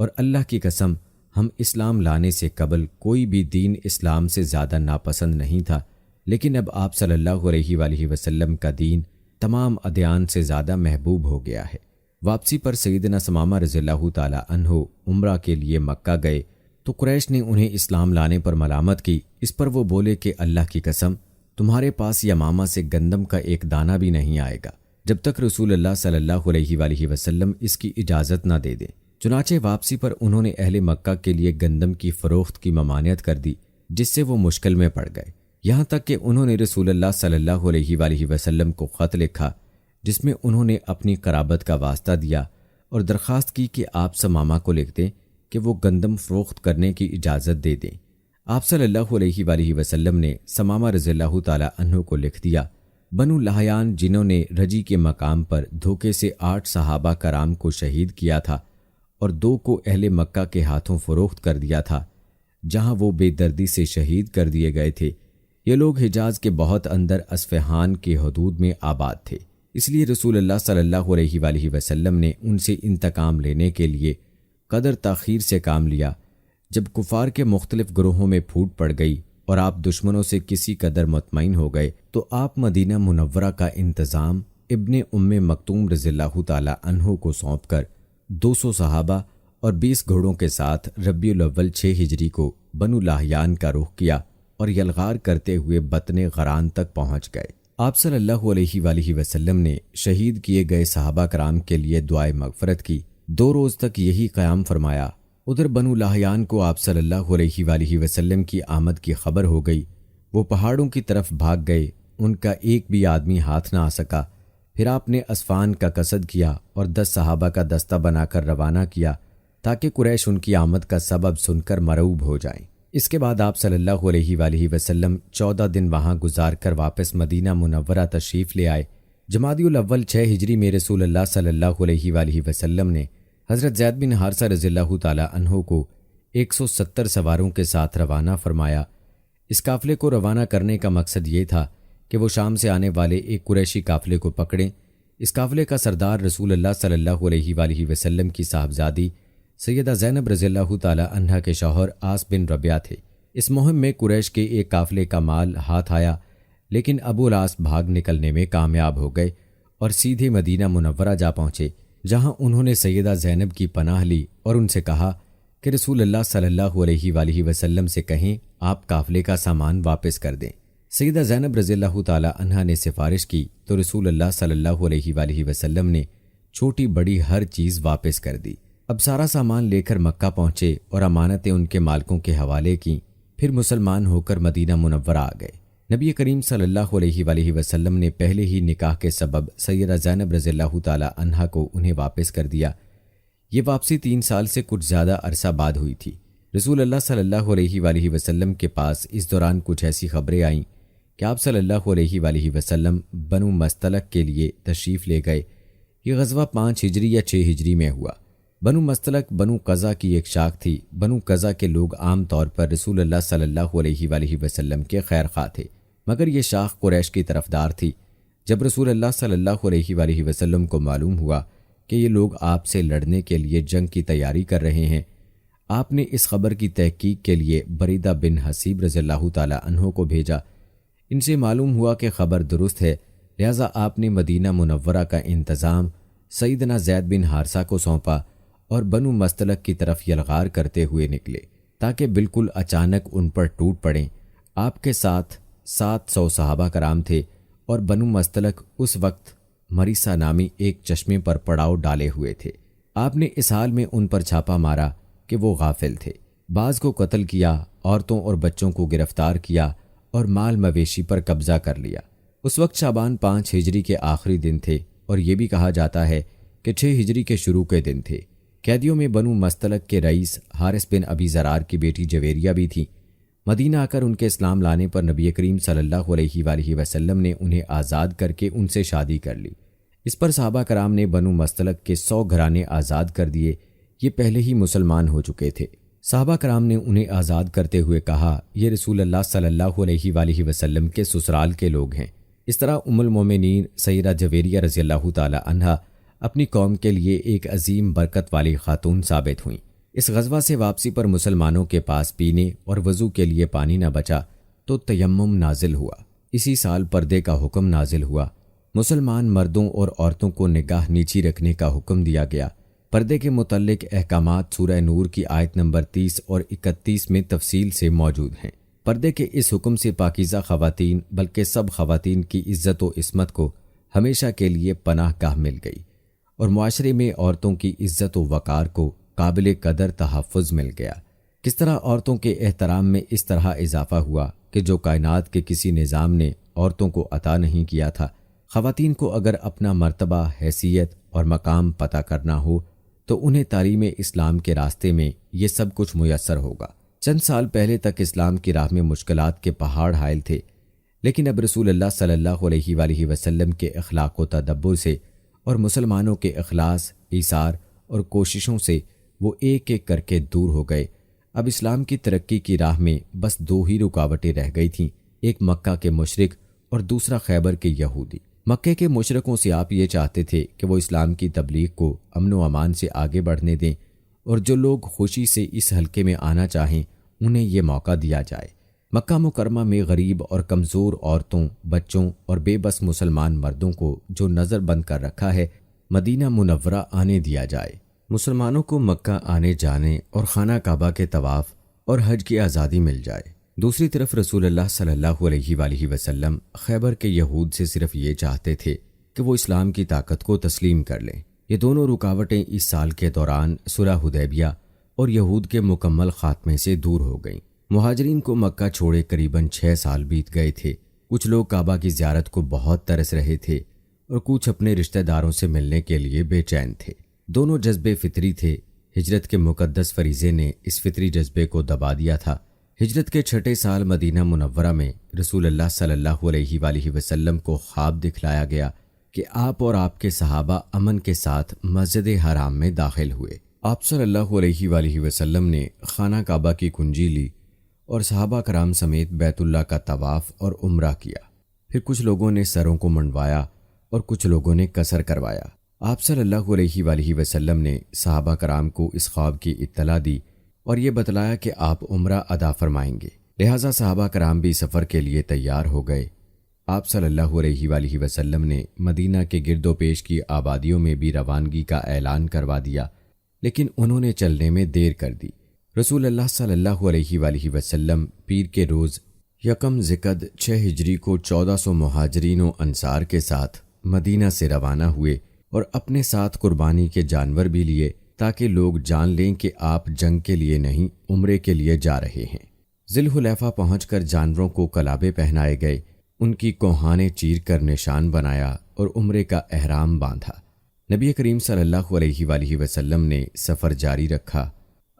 اور اللہ کی قسم ہم اسلام لانے سے قبل کوئی بھی دین اسلام سے زیادہ ناپسند نہیں تھا، لیکن اب آپ صلی اللہ علیہ وآلہ وسلم کا دین تمام ادیان سے زیادہ محبوب ہو گیا ہے۔ واپسی پر سیدنا ثمامہ رضی اللہ تعالی عنہ عمرہ کے لیے مکہ گئے تو قریش نے انہیں اسلام لانے پر ملامت کی۔ اس پر وہ بولے کہ اللہ کی قسم تمہارے پاس یمامہ سے گندم کا ایک دانہ بھی نہیں آئے گا جب تک رسول اللہ صلی اللہ علیہ وآلہ وسلم اس کی اجازت نہ دے دیں۔ چنانچہ واپسی پر انہوں نے اہل مکہ کے لیے گندم کی فروخت کی ممانعت کر دی، جس سے وہ مشکل میں پڑ گئے، یہاں تک کہ انہوں نے رسول اللہ صلی اللہ علیہ وآلہ وسلم کو خط لکھا جس میں انہوں نے اپنی قرابت کا واسطہ دیا اور درخواست کی کہ آپ ثمامہ کو لکھ دیں کہ وہ گندم فروخت کرنے کی اجازت دے دیں۔ آپ صلی اللہ علیہ وآلہ وسلم نے ثمامہ رضی اللہ تعالی عنہ کو لکھ دیا۔ بنو لحیان جنہوں نے رجی کے مقام پر دھوکے سے 8 صحابہ کرام کو شہید کیا تھا اور 2 کو اہل مکہ کے ہاتھوں فروخت کر دیا تھا جہاں وہ بے دردی سے شہید کر دیے گئے تھے، یہ لوگ حجاز کے بہت اندر اصفہان کے حدود میں آباد تھے، اس لیے رسول اللہ صلی اللہ علیہ وآلہ وسلم نے ان سے انتقام لینے کے لیے قدر تاخیر سے کام لیا۔ جب کفار کے مختلف گروہوں میں پھوٹ پڑ گئی اور آپ دشمنوں سے کسی قدر مطمئن ہو گئے تو آپ مدینہ منورہ کا انتظام ابن ام مکتوم رضی اللہ تعالی عنہ کو سونپ کر 200 صحابہ اور 20 گھوڑوں کے ساتھ ربیع الاول 6 ہجری کو بنو لحیان کا رخ کیا اور یلغار کرتے ہوئے بطن غران تک پہنچ گئے۔ آپ صلی اللہ علیہ وآلہ وسلم نے شہید کیے گئے صحابہ کرام کے لیے دعائے مغفرت کی، 2 روز تک یہی قیام فرمایا۔ ادھر بنو لحیان کو آپ صلی اللہ علیہ وآلہ وسلم کی آمد کی خبر ہو گئی، وہ پہاڑوں کی طرف بھاگ گئے، ان کا ایک بھی آدمی ہاتھ نہ آ سکا۔ پھر آپ نے اصفان کا قصد کیا اور 10 صحابہ کا دستہ بنا کر روانہ کیا تاکہ قریش ان کی آمد کا سبب سن کر مرعوب ہو جائیں۔ اس کے بعد آپ صلی اللہ علیہ وآلہ وسلم 14 دن وہاں گزار کر واپس مدینہ منورہ تشریف لے آئے۔ جمادی الاول 6 ہجری میں رسول اللہ صلی اللہ علیہ وآلہ وسلم نے حضرت زید بن حارثہ رضی اللہ تعالی عنہ کو 170 سواروں کے ساتھ روانہ فرمایا۔ اس قافلے کو روانہ کرنے کا مقصد یہ تھا کہ وہ شام سے آنے والے ایک قریشی قافلے کو پکڑیں۔ اس قافلے کا سردار رسول اللہ صلی اللہ علیہ وآلہ وسلم کی صاحبزادی سیدہ زینب رضی اللہ تعالی عنہا کے شوہر عاص بن ربیعہ تھے۔ اس مہم میں قریش کے ایک قافلے کا مال ہاتھ آیا، لیکن ابو العاص بھاگ نکلنے میں کامیاب ہو گئے اور سیدھے مدینہ منورہ جا پہنچے، جہاں انہوں نے سیدہ زینب کی پناہ لی اور ان سے کہا کہ رسول اللہ صلی اللہ علیہ وآلہ وسلم سے کہیں آپ قافلے کا سامان واپس کر دیں۔ سیدہ زینب رضی اللہ تعالی عنہا نے سفارش کی تو رسول اللہ صلی اللہ علیہ وآلہ وسلم نے چھوٹی بڑی ہر چیز واپس کر دی۔ اب سارا سامان لے کر مکہ پہنچے اور امانتیں ان کے مالکوں کے حوالے کیں، پھر مسلمان ہو کر مدینہ منورہ آ گئے۔ نبی کریم صلی اللہ علیہ وآلہ وسلم نے پہلے ہی نکاح کے سبب سیدہ زینب رضی اللہ تعالی عنہا کو انہیں واپس کر دیا۔ یہ واپسی 3 سال سے کچھ زیادہ عرصہ بعد ہوئی تھی۔ رسول اللہ صلی اللہ علیہ وآلہ وسلم کے پاس اس دوران کچھ ایسی خبریں آئیں کہ آپ صلی اللہ علیہ وآلہ وسلم بنو مستلق کے لیے تشریف لے گئے۔ یہ غزوہ 5 ہجری یا 6 ہجری میں ہوا۔ بنو مستلق بنو قزا کی ایک شاخ تھی۔ بنو قزا کے لوگ عام طور پر رسول اللہ صلی اللہ علیہ وآلہ وسلم کے خیر خواہ تھے، مگر یہ شاخ قریش کی طرفدار تھی۔ جب رسول اللہ صلی اللہ علیہ وآلہ وسلم کو معلوم ہوا کہ یہ لوگ آپ سے لڑنے کے لیے جنگ کی تیاری کر رہے ہیں، آپ نے اس خبر کی تحقیق کے لیے بریدہ بن حصیب رضی اللہ تعالی عنہ کو بھیجا۔ ان سے معلوم ہوا کہ خبر درست ہے، لہٰذا آپ نے مدینہ منورہ کا انتظام سیدنا زید بن حارثہ کو سونپا اور بنو مستلق کی طرف یلغار کرتے ہوئے نکلے تاکہ بالکل اچانک ان پر ٹوٹ پڑیں۔ آپ کے ساتھ 700 صحابہ کرام تھے اور بنو مستلق اس وقت مریسا نامی ایک چشمے پر پڑاؤ ڈالے ہوئے تھے۔ آپ نے اس حال میں ان پر چھاپا مارا کہ وہ غافل تھے، بعض کو قتل کیا، عورتوں اور بچوں کو گرفتار کیا اور مال مویشی پر قبضہ کر لیا۔ اس وقت شعبان 5 ہجری کے آخری دن تھے اور یہ بھی کہا جاتا ہے کہ 6 ہجری کے شروع کے دن تھے۔ قیدیوں میں بنو مستلق کے رئیس حارث بن ابی زرار کی بیٹی جویریہ بھی تھی۔ مدینہ آ کر ان کے اسلام لانے پر نبی کریم صلی اللہ علیہ وآلہ وسلم نے انہیں آزاد کر کے ان سے شادی کر لی۔ اس پر صحابہ کرام نے بنو مستلق کے 100 گھرانے آزاد کر دیے، یہ پہلے ہی مسلمان ہو چکے تھے۔ صحابہ کرام نے انہیں آزاد کرتے ہوئے کہا، یہ رسول اللہ صلی اللہ علیہ وآلہ وسلم کے سسرال کے لوگ ہیں۔ اس طرح ام المومنین سیدہ جویریہ رضی اللہ تعالی عنہا اپنی قوم کے لیے ایک عظیم برکت والی خاتون ثابت ہوئیں۔ اس غزوہ سے واپسی پر مسلمانوں کے پاس پینے اور وضو کے لیے پانی نہ بچا تو تیمم نازل ہوا۔ اسی سال پردے کا حکم نازل ہوا۔ مسلمان مردوں اور عورتوں کو نگاہ نیچی رکھنے کا حکم دیا گیا۔ پردے کے متعلق احکامات سورہ نور کی آیت نمبر 30 اور 31 میں تفصیل سے موجود ہیں۔ پردے کے اس حکم سے پاکیزہ خواتین بلکہ سب خواتین کی عزت و عصمت کو ہمیشہ کے لیے پناہ گاہ مل گئی اور معاشرے میں عورتوں کی عزت و وقار کو قابل قدر تحفظ مل گیا۔ کس طرح عورتوں کے احترام میں اس طرح اضافہ ہوا کہ جو کائنات کے کسی نظام نے عورتوں کو عطا نہیں کیا تھا۔ خواتین کو اگر اپنا مرتبہ، حیثیت اور مقام پتہ کرنا ہو تو انہیں تعلیم اسلام کے راستے میں یہ سب کچھ میسر ہوگا۔ چند سال پہلے تک اسلام کی راہ میں مشکلات کے پہاڑ حائل تھے، لیکن اب رسول اللہ صلی اللہ علیہ وآلہ وسلم کے اخلاق و تدبر سے اور مسلمانوں کے اخلاص، ایثار اور کوششوں سے وہ ایک ایک کر کے دور ہو گئے۔ اب اسلام کی ترقی کی راہ میں بس 2 ہی رکاوٹیں رہ گئی تھیں، ایک مکہ کے مشرک اور دوسرا خیبر کے یہودی۔ مکہ کے مشرکوں سے آپ یہ چاہتے تھے کہ وہ اسلام کی تبلیغ کو امن و امان سے آگے بڑھنے دیں اور جو لوگ خوشی سے اس حلقے میں آنا چاہیں انہیں یہ موقع دیا جائے۔ مکہ مکرمہ میں غریب اور کمزور عورتوں، بچوں اور بے بس مسلمان مردوں کو جو نظر بند کر رکھا ہے، مدینہ منورہ آنے دیا جائے۔ مسلمانوں کو مکہ آنے جانے اور خانہ کعبہ کے طواف اور حج کی آزادی مل جائے۔ دوسری طرف رسول اللہ صلی اللہ علیہ وآلہ وسلم خیبر کے یہود سے صرف یہ چاہتے تھے کہ وہ اسلام کی طاقت کو تسلیم کر لیں۔ یہ دونوں رکاوٹیں اس سال کے دوران صلح حدیبیہ اور یہود کے مکمل خاتمے سے دور ہو گئیں۔ مہاجرین کو مکہ چھوڑے قریباً 6 سال بیت گئے تھے۔ کچھ لوگ کعبہ کی زیارت کو بہت ترس رہے تھے اور کچھ اپنے رشتہ داروں سے ملنے کے لیے بے چین تھے۔ دونوں جذبے فطری تھے۔ ہجرت کے مقدس فریضے نے اس فطری جذبے کو دبا دیا تھا۔ ہجرت کے 6 سال مدینہ منورہ میں رسول اللہ صلی اللہ علیہ وآلہ وسلم کو خواب دکھلایا گیا کہ آپ اور آپ کے صحابہ امن کے ساتھ مسجد حرام میں داخل ہوئے۔ آپ صلی اللہ علیہ وآلہ وسلم نے خانہ کعبہ کی کنجی لی اور صحابہ کرام سمیت بیت اللہ کا طواف اور عمرہ کیا۔ پھر کچھ لوگوں نے سروں کو منڈوایا اور کچھ لوگوں نے قصر کروایا۔ آپ صلی اللہ علیہ وآلہ وسلم نے صحابہ کرام کو اس خواب کی اطلاع دی اور یہ بتلایا کہ آپ عمرہ ادا فرمائیں گے، لہٰذا صحابہ کرام بھی سفر کے لیے تیار ہو گئے۔ آپ صلی اللہ علیہ وآلہ وسلم نے مدینہ کے گرد و پیش کی آبادیوں میں بھی روانگی کا اعلان کروا دیا، لیکن انہوں نے چلنے میں دیر کر دی۔ رسول اللہ صلی اللہ علیہ وآلہ وسلم پیر کے روز یکم ذی-القعدہ 6 ہجری کو 1400 مہاجرین و انصار کے ساتھ مدینہ سے روانہ ہوئے اور اپنے ساتھ قربانی کے جانور بھی لیے تاکہ لوگ جان لیں کہ آپ جنگ کے لیے نہیں عمرے کے لیے جا رہے ہیں۔ ذی الحلیفہ پہنچ کر جانوروں کو کلابے پہنائے گئے، ان کی کوہانے چیر کر نشان بنایا اور عمرے کا احرام باندھا۔ نبی کریم صلی اللہ علیہ وآلہ وسلم نے سفر جاری رکھا۔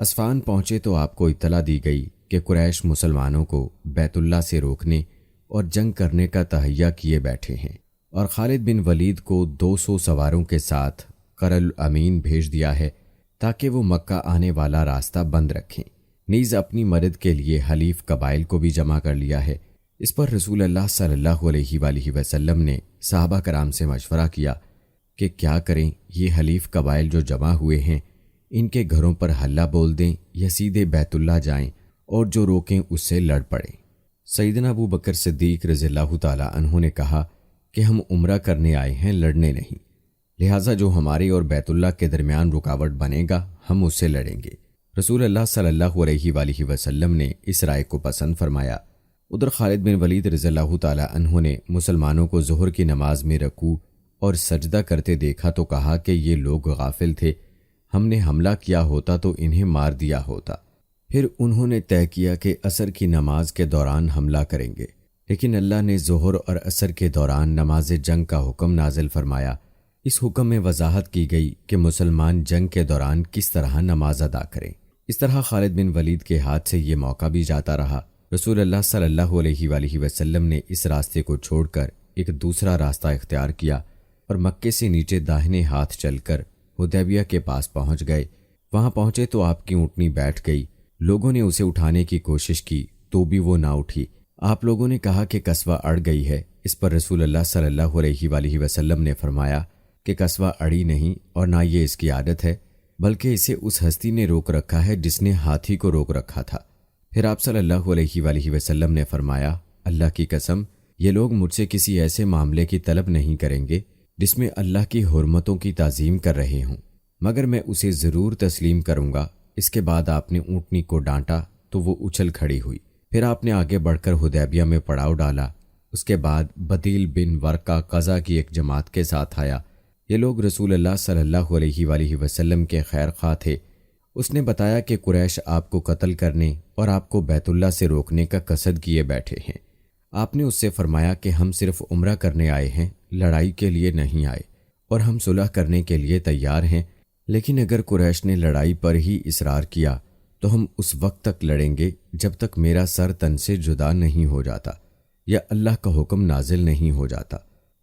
اسفان پہنچے تو آپ کو اطلاع دی گئی کہ قریش مسلمانوں کو بیت اللہ سے روکنے اور جنگ کرنے کا تہیہ کیے بیٹھے ہیں اور خالد بن ولید کو 200 سواروں کے ساتھ قرہ الامین بھیج دیا ہے تاکہ وہ مکہ آنے والا راستہ بند رکھیں۔ نیز اپنی مدد کے لیے حلیف قبائل کو بھی جمع کر لیا ہے۔ اس پر رسول اللہ صلی اللہ علیہ وآلہ وسلم نے صحابہ کرام سے مشورہ کیا کہ کیا کریں، یہ حلیف قبائل جو جمع ہوئے ہیں ان کے گھروں پر حلہ بول دیں یا سیدھے بیت اللہ جائیں اور جو روکیں اس سے لڑ پڑیں۔ سیدنا ابو بکر صدیق رضی اللہ تعالی عنہ نے کہا کہ ہم عمرہ کرنے آئے ہیں، لڑنے نہیں، لہٰذا جو ہمارے اور بیت اللہ کے درمیان رکاوٹ بنے گا ہم اس سے لڑیں گے۔ رسول اللہ صلی اللہ علیہ وآلہ وسلم نے اس رائے کو پسند فرمایا۔ ادھر خالد بن ولید رضی اللہ تعالی عنہ نے مسلمانوں کو ظہر کی نماز میں رکوع اور سجدہ کرتے دیکھا تو کہا کہ یہ لوگ غافل تھے، ہم نے حملہ کیا ہوتا تو انہیں مار دیا ہوتا۔ پھر انہوں نے طے کیا کہ عصر کی نماز کے دوران حملہ کریں گے، لیکن اللہ نے ظہر اور عصر کے دوران نماز جنگ کا حکم نازل فرمایا۔ اس حکم میں وضاحت کی گئی کہ مسلمان جنگ کے دوران کس طرح نماز ادا کریں۔ اس طرح خالد بن ولید کے ہاتھ سے یہ موقع بھی جاتا رہا۔ رسول اللہ صلی اللہ علیہ وآلہ وسلم نے اس راستے کو چھوڑ کر ایک دوسرا راستہ اختیار کیا اور مکے سے نیچے داہنے ہاتھ چل کر حدیبیہ کے پاس پہنچ گئے۔ وہاں پہنچے تو آپ کی اونٹنی بیٹھ گئی، لوگوں نے اسے اٹھانے کی کوشش کی تو بھی وہ نہ اٹھی۔ آپ لوگوں نے کہا کہ قصوہ اڑ گئی ہے۔ اس پر رسول اللہ صلی اللہ علیہ وآلہ وسلم نے فرمایا کہ قصوہ اڑی نہیں اور نہ یہ اس کی عادت ہے، بلکہ اسے اس ہستی نے روک رکھا ہے جس نے ہاتھی کو روک رکھا تھا۔ پھر آپ صلی اللہ علیہ وآلہ وسلم نے فرمایا، اللہ کی قسم، یہ لوگ مجھ سے کسی ایسے معاملے کی طلب نہیں کریں گے جس میں اللہ کی حرمتوں کی تعظیم کر رہے ہوں، مگر میں اسے ضرور تسلیم کروں گا۔ اس کے بعد آپ نے اونٹنی کو ڈانٹا تو وہ اچھل کھڑی ہوئی۔ پھر آپ نے آگے بڑھ کر حدیبیہ میں پڑاؤ ڈالا۔ اس کے بعد بدیل بن ورقہ قضا کی ایک جماعت کے ساتھ آیا۔ یہ لوگ رسول اللہ صلی اللہ علیہ وآلہ وسلم کے خیر خواہ تھے۔ اس نے بتایا کہ قریش آپ کو قتل کرنے اور آپ کو بیت اللہ سے روکنے کا قصد کیے بیٹھے ہیں۔ آپ نے اس سے فرمایا کہ ہم صرف عمرہ کرنے آئے ہیں، لڑائی کے لیے نہیں آئے، اور ہم صلح کرنے کے لیے تیار ہیں، لیکن اگر قریش نے لڑائی پر ہی اصرار کیا تو ہم اس وقت تک لڑیں گے جب تک میرا سر تن سے جدا نہیں ہو جاتا یا اللہ کا حکم نازل نہیں ہو جاتا۔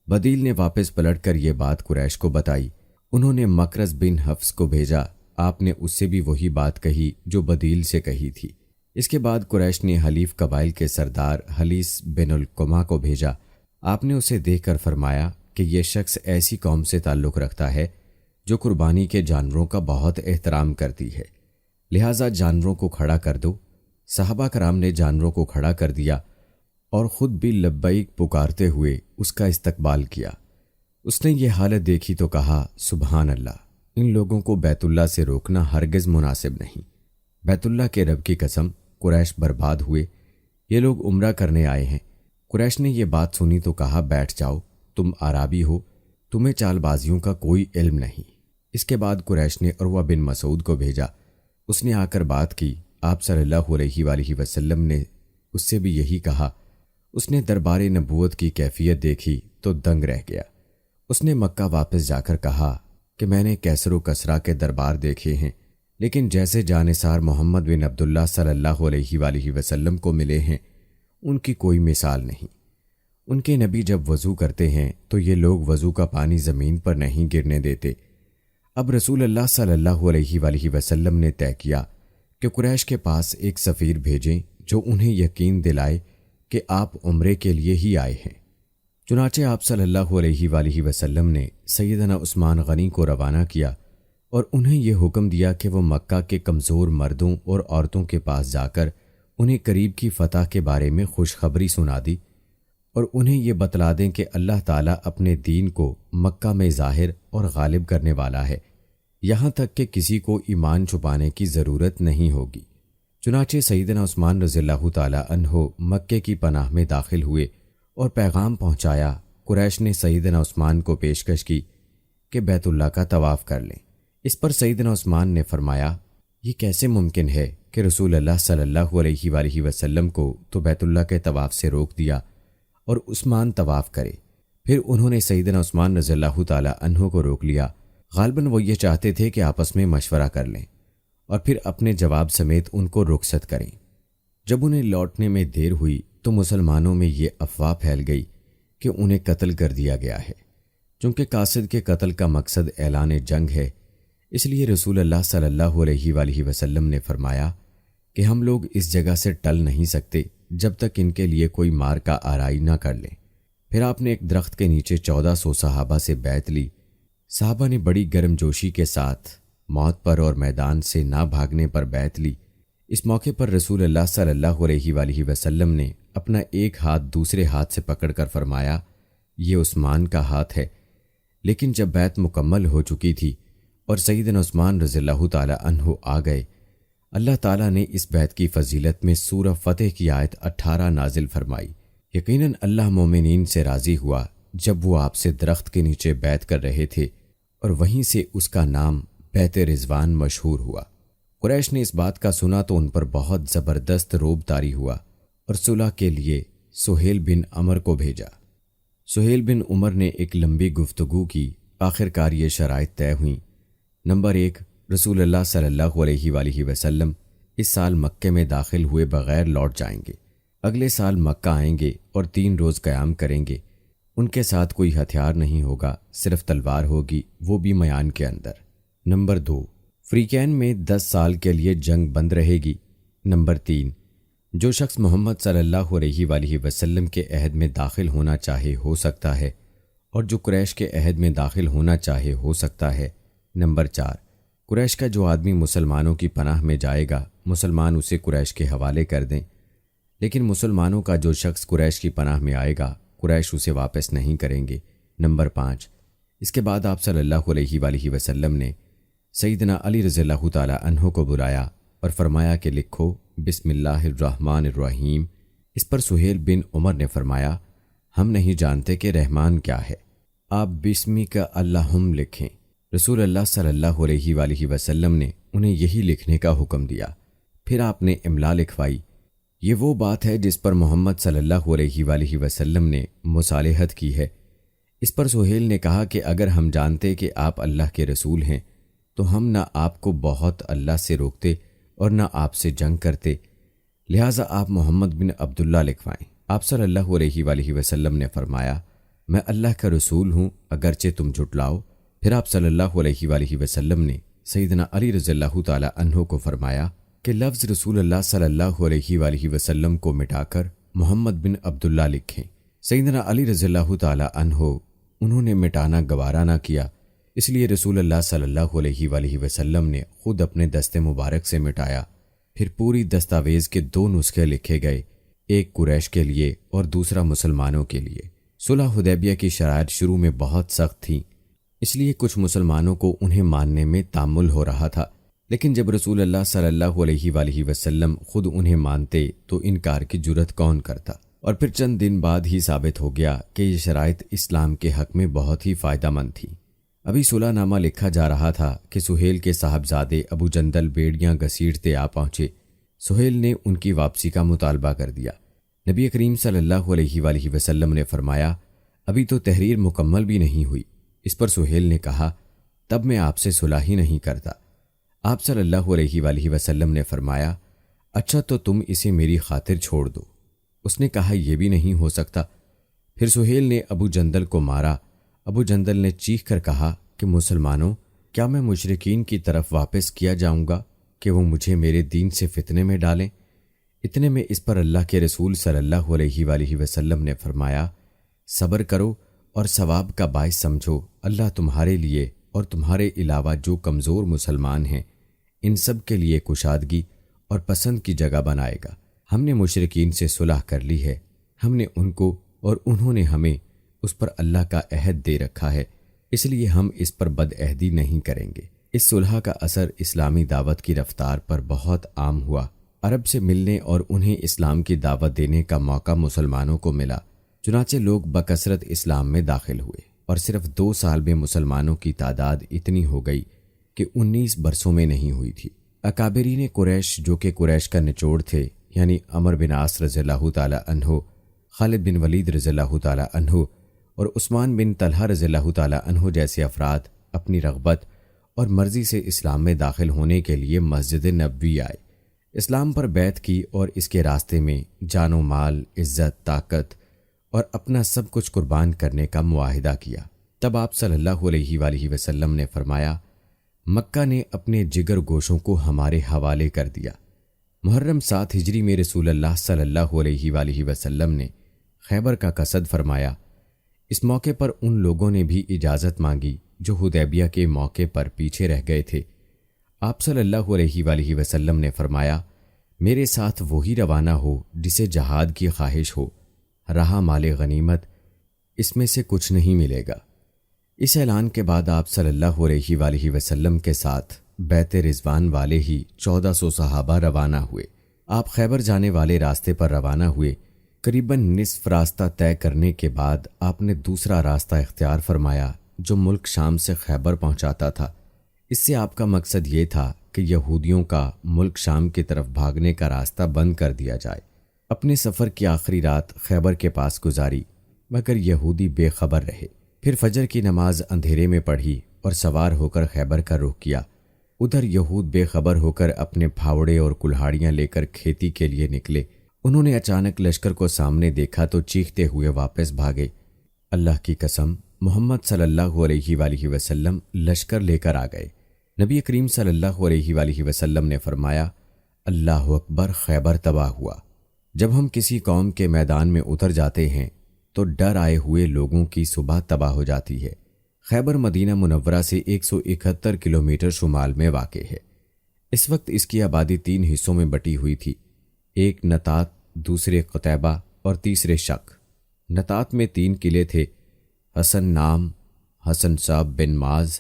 بدیل نے واپس پلٹ کر یہ بات قریش کو بتائی۔ انہوں نے مکرز بن حفص کو بھیجا، آپ نے اس سے بھی وہی بات کہی جو بدیل سے کہی تھی۔ اس کے بعد قریش نے حلیف قبائل کے سردار حلیس بن القمہ کو بھیجا۔ آپ نے اسے دیکھ کر فرمایا کہ یہ شخص ایسی قوم سے تعلق رکھتا ہے جو قربانی کے جانوروں کا بہت احترام کرتی ہے، لہٰذا جانوروں کو کھڑا کر دو۔ صحابہ کرام نے جانوروں کو کھڑا کر دیا اور خود بھی لبیک پکارتے ہوئے اس کا استقبال کیا۔ اس نے یہ حالت دیکھی تو کہا، سبحان اللہ، ان لوگوں کو بیت اللہ سے روکنا ہرگز مناسب نہیں۔ بیت اللہ کے رب کی قسم، قریش برباد ہوئے، یہ لوگ عمرہ کرنے آئے ہیں۔ قریش نے یہ بات سنی تو کہا، بیٹھ جاؤ، تم عرابی ہو، تمہیں چال بازیوں کا کوئی علم نہیں۔ اس کے بعد قریش نے عروہ بن مسعود کو بھیجا۔ اس نے آ کر بات کی۔ آپ صلی اللہ علیہ وآلہ وسلم نے اس سے بھی یہی کہا۔ اس نے دربار نبوت کی کیفیت دیکھی تو دنگ رہ گیا۔ اس نے مکہ واپس جا کر کہا کہ میں نے کیسر و کسرا کے دربار دیکھے ہیں، لیکن جیسے جانثار محمد بن عبداللہ صلی اللہ علیہ وآلہ وسلم کو ملے ہیں ان کی کوئی مثال نہیں۔ ان کے نبی جب وضو کرتے ہیں تو یہ لوگ وضو کا پانی زمین پر نہیں گرنے دیتے۔ اب رسول اللہ صلی اللہ علیہ وآلہ وسلم نے طے کیا کہ قریش کے پاس ایک سفیر بھیجیں جو انہیں یقین دلائے کہ آپ عمرے کے لیے ہی آئے ہیں۔ چنانچہ آپ صلی اللہ علیہ وآلہ وسلم نے سیدنا عثمان غنی کو روانہ کیا اور انہیں یہ حکم دیا کہ وہ مکہ کے کمزور مردوں اور عورتوں کے پاس جا کر انہیں قریب کی فتح کے بارے میں خوشخبری سنا دی اور انہیں یہ بتلا دیں کہ اللہ تعالیٰ اپنے دین کو مکہ میں ظاہر اور غالب کرنے والا ہے، یہاں تک کہ کسی کو ایمان چھپانے کی ضرورت نہیں ہوگی۔ چنانچہ سیدنا عثمان رضی اللہ تعالیٰ عنہ مکے کی پناہ میں داخل ہوئے اور پیغام پہنچایا۔ قریش نے سیدنا عثمان کو پیشکش کی کہ بیت اللہ کا طواف کر لیں۔ اس پر سیدنا عثمان نے فرمایا، یہ کیسے ممکن ہے کہ رسول اللہ صلی اللہ علیہ وآلہ وسلم کو تو بیت اللہ کے طواف سے روک دیا اور عثمان طواف کرے۔ پھر انہوں نے سیدنا عثمان رضی اللہ تعالیٰ عنہ کو روک لیا۔ غالباً وہ یہ چاہتے تھے کہ آپس میں مشورہ کر لیں اور پھر اپنے جواب سمیت ان کو رخصت کریں۔ جب انہیں لوٹنے میں دیر ہوئی تو مسلمانوں میں یہ افواہ پھیل گئی کہ انہیں قتل کر دیا گیا ہے۔ چونکہ قاصد کے قتل کا مقصد اعلان جنگ ہے، اس لیے رسول اللہ صلی اللہ علیہ وآلہ وسلم نے فرمایا کہ ہم لوگ اس جگہ سے ٹل نہیں سکتے جب تک ان کے لیے کوئی مار کا آرائی نہ کر لیں۔ پھر آپ نے ایک درخت کے نیچے 1400 صحابہ سے بیعت لی۔ صحابہ نے بڑی گرم جوشی کے ساتھ موت پر اور میدان سے نہ بھاگنے پر بیعت لی۔ اس موقع پر رسول اللہ صلی اللہ علیہ وآلہ وسلم نے اپنا ایک ہاتھ دوسرے ہاتھ سے پکڑ کر فرمایا، یہ عثمان کا ہاتھ ہے۔ لیکن جب بیعت مکمل ہو چکی تھی اور سیدنا عثمان رضی اللہ تعالی عنہ آ گئے، اللہ تعالیٰ نے اس بیعت کی فضیلت میں سورہ فتح کی آیت 18 نازل فرمائی۔ یقیناً اللہ مومنین سے راضی ہوا جب وہ آپ سے درخت کے نیچے بیعت کر رہے تھے، اور وہیں سے اس کا نام بیعت رضوان مشہور ہوا۔ قریش نے اس بات کا سنا تو ان پر بہت زبردست روب طاری ہوا اور صلح کے لیے سہیل بن عمر کو بھیجا۔ سہیل بن عمر نے ایک لمبی گفتگو کی، آخرکار یہ شرائط طے ہوئیں۔ نمبر 1، رسول اللہ صلی اللہ علیہ وآلہ وسلم اس سال مکے میں داخل ہوئے بغیر لوٹ جائیں گے۔ اگلے سال مکہ آئیں گے اور 3 روز قیام کریں گے۔ ان کے ساتھ کوئی ہتھیار نہیں ہوگا، صرف تلوار ہوگی، وہ بھی میان کے اندر۔ نمبر 2، فریقین میں 10 سال کے لیے جنگ بند رہے گی۔ نمبر 3، جو شخص محمد صلی اللہ علیہ وآلہ وسلم کے عہد میں داخل ہونا چاہے ہو سکتا ہے، اور جو قریش کے عہد میں داخل ہونا چاہے ہو سکتا ہے۔ نمبر 4، قریش کا جو آدمی مسلمانوں کی پناہ میں جائے گا، مسلمان اسے قریش کے حوالے کر دیں، لیکن مسلمانوں کا جو شخص قریش کی پناہ میں آئے گا، قریش اسے واپس نہیں کریں گے۔ نمبر 5، اس کے بعد آپ صلی اللہ علیہ وآلہ وسلم نے سیدنا علی رضی اللہ تعالی عنہ کو بلایا اور فرمایا کہ لکھو بسم اللہ الرحمن الرحیم۔ اس پر سہیل بن عمر نے فرمایا، ہم نہیں جانتے کہ رحمان کیا ہے، آپ بسمی کا اللہم لکھیں۔ رسول اللہ صلی اللہ علیہ وآلہ وسلم نے انہیں یہی لکھنے کا حکم دیا۔ پھر آپ نے املا لکھوائی۔ یہ وہ بات ہے جس پر محمد صلی اللہ علیہ وآلہ وسلم نے مصالحت کی ہے۔ اس پر سہیل نے کہا کہ اگر ہم جانتے کہ آپ اللہ کے رسول ہیں تو ہم نہ آپ کو بہت اللہ سے روکتے اور نہ آپ سے جنگ کرتے، لہٰذا آپ محمد بن عبداللہ لکھوائیں۔ آپ صلی اللہ علیہ وآلہ وسلم نے فرمایا، میں اللہ کا رسول ہوں اگرچہ تم جھٹلاؤ۔ پھر آپ صلی اللہ علیہ وآلہ وسلم نے سیدنا علی رضی اللہ تعالی عنہ کو فرمایا کہ لفظ رسول اللہ صلی اللہ علیہ وآلہ وسلم کو مٹا کر محمد بن عبداللہ لکھیں۔ سیدنا علی رضی اللہ تعالی عنہ انہوں نے مٹانا گوارا نہ کیا، اس لیے رسول اللہ صلی اللہ علیہ وآلہ وسلم نے خود اپنے دست مبارک سے مٹایا۔ پھر پوری دستاویز کے 2 نسخے لکھے گئے، ایک قریش کے لیے اور دوسرا مسلمانوں کے لیے۔ صلح حدیبیہ کی شرائط شروع میں بہت سخت تھیں، اس لیے کچھ مسلمانوں کو انہیں ماننے میں تامل ہو رہا تھا، لیکن جب رسول اللہ صلی اللہ علیہ وآلہ وسلم خود انہیں مانتے تو انکار کی جرت کون کرتا؟ اور پھر چند دن بعد ہی ثابت ہو گیا کہ یہ شرائط اسلام کے حق میں بہت ہی فائدہ مند تھی۔ ابھی صلح نامہ لکھا جا رہا تھا کہ سہیل کے صاحبزادے ابو جندل بیڑیاں گھسیٹتے آ پہنچے۔ سہیل نے ان کی واپسی کا مطالبہ کر دیا۔ نبی کریم صلی اللہ علیہ وآلہ وسلم نے فرمایا، ابھی تو تحریر مکمل بھی نہیں ہوئی۔ اس پر سہیل نے کہا، تب میں آپ سے صلح ہی نہیں کرتا۔ آپ صلی اللہ علیہ وآلہ وسلم نے فرمایا، اچھا تو تم اسے میری خاطر چھوڑ دو۔ اس نے کہا، یہ بھی نہیں ہو سکتا۔ پھر سہیل نے ابو جندل کو مارا۔ ابو جندل نے چیخ کر کہا کہ مسلمانوں، کیا میں مشرکین کی طرف واپس کیا جاؤں گا کہ وہ مجھے میرے دین سے فتنے میں ڈالیں؟ اتنے میں اس پر اللہ کے رسول صلی اللہ علیہ وآلہ وسلم نے فرمایا، صبر کرو اور ثواب کا باعث سمجھو، اللہ تمہارے لیے اور تمہارے علاوہ جو کمزور مسلمان ہیں ان سب کے لیے کشادگی اور پسند کی جگہ بنائے گا۔ ہم نے مشرکین سے صلح کر لی ہے، ہم نے ان کو اور انہوں نے ہمیں، اس پر اللہ کا عہد دے رکھا ہے، اس لیے ہم اس پر بد عہدی نہیں کریں گے۔ اس صلح کا اثر اسلامی دعوت کی رفتار پر بہت عام ہوا۔ عرب سے ملنے اور انہیں اسلام کی دعوت دینے کا موقع مسلمانوں کو ملا، چنانچہ لوگ بکثرت اسلام میں داخل ہوئے، اور صرف 2 سال میں مسلمانوں کی تعداد اتنی ہو گئی کہ 19 برسوں میں نہیں ہوئی تھی۔ اکابرین قریش، جو کہ قریش کا نچوڑ تھے، یعنی عمر بن عاص رضی اللہ تعالی عنہ، خالد بن ولید رضی اللہ تعالی عنہ اور عثمان بن طلحہ رضی اللہ تعالی عنہ جیسے افراد اپنی رغبت اور مرضی سے اسلام میں داخل ہونے کے لیے مسجد نبوی آئے، اسلام پر بیعت کی اور اس کے راستے میں جان و مال، عزت، طاقت اور اپنا سب کچھ قربان کرنے کا معاہدہ کیا۔ تب آپ صلی اللہ علیہ وآلہ وسلم نے فرمایا، مکہ نے اپنے جگر گوشوں کو ہمارے حوالے کر دیا۔ محرم 7 ہجری میں رسول اللہ صلی اللہ علیہ وآلہ وسلم نے خیبر کا قصد فرمایا۔ اس موقع پر ان لوگوں نے بھی اجازت مانگی جو حدیبیہ کے موقع پر پیچھے رہ گئے تھے۔ آپ صلی اللہ علیہ وآلہ وسلم نے فرمایا، میرے ساتھ وہی روانہ ہو جسے جہاد کی خواہش ہو، رہا مال غنیمت اس میں سے کچھ نہیں ملے گا۔ اس اعلان کے بعد آپ صلی اللہ علیہ وآلہ وسلم کے ساتھ بیت رضوان والے ہی 1400 صحابہ روانہ ہوئے۔ آپ خیبر جانے والے راستے پر روانہ ہوئے۔ قریباً نصف راستہ طے کرنے کے بعد آپ نے دوسرا راستہ اختیار فرمایا جو ملک شام سے خیبر پہنچاتا تھا۔ اس سے آپ کا مقصد یہ تھا کہ یہودیوں کا ملک شام کی طرف بھاگنے کا راستہ بند کر دیا جائے۔ اپنے سفر کی آخری رات خیبر کے پاس گزاری، مگر یہودی بے خبر رہے۔ پھر فجر کی نماز اندھیرے میں پڑھی اور سوار ہو کر خیبر کا رخ کیا۔ ادھر یہود بے خبر ہو کر اپنے پھاوڑے اور کلہاڑیاں لے کر کھیتی کے لیے نکلے۔ انہوں نے اچانک لشکر کو سامنے دیکھا تو چیختے ہوئے واپس بھاگے۔ اللہ کی قسم، محمد صلی اللہ علیہ وآلہ وسلم لشکر لے کر آ گئے۔ نبی کریم صلی اللہ علیہ وآلہ وسلم نے فرمایا، اللہ اکبر، خیبر تباہ ہوا۔ جب ہم کسی قوم کے میدان میں اتر جاتے ہیں تو ڈر آئے ہوئے لوگوں کی صبح تباہ ہو جاتی ہے۔ خیبر مدینہ منورہ سے 171 کلومیٹر شمال میں واقع ہے۔ اس وقت اس کی آبادی 3 حصوں میں بٹی ہوئی تھی، ایک نطات، دوسرے قتیبہ اور تیسرے شق۔ نطات میں 3 قلعے تھے، حسن نام، حسن صعب بن معاذ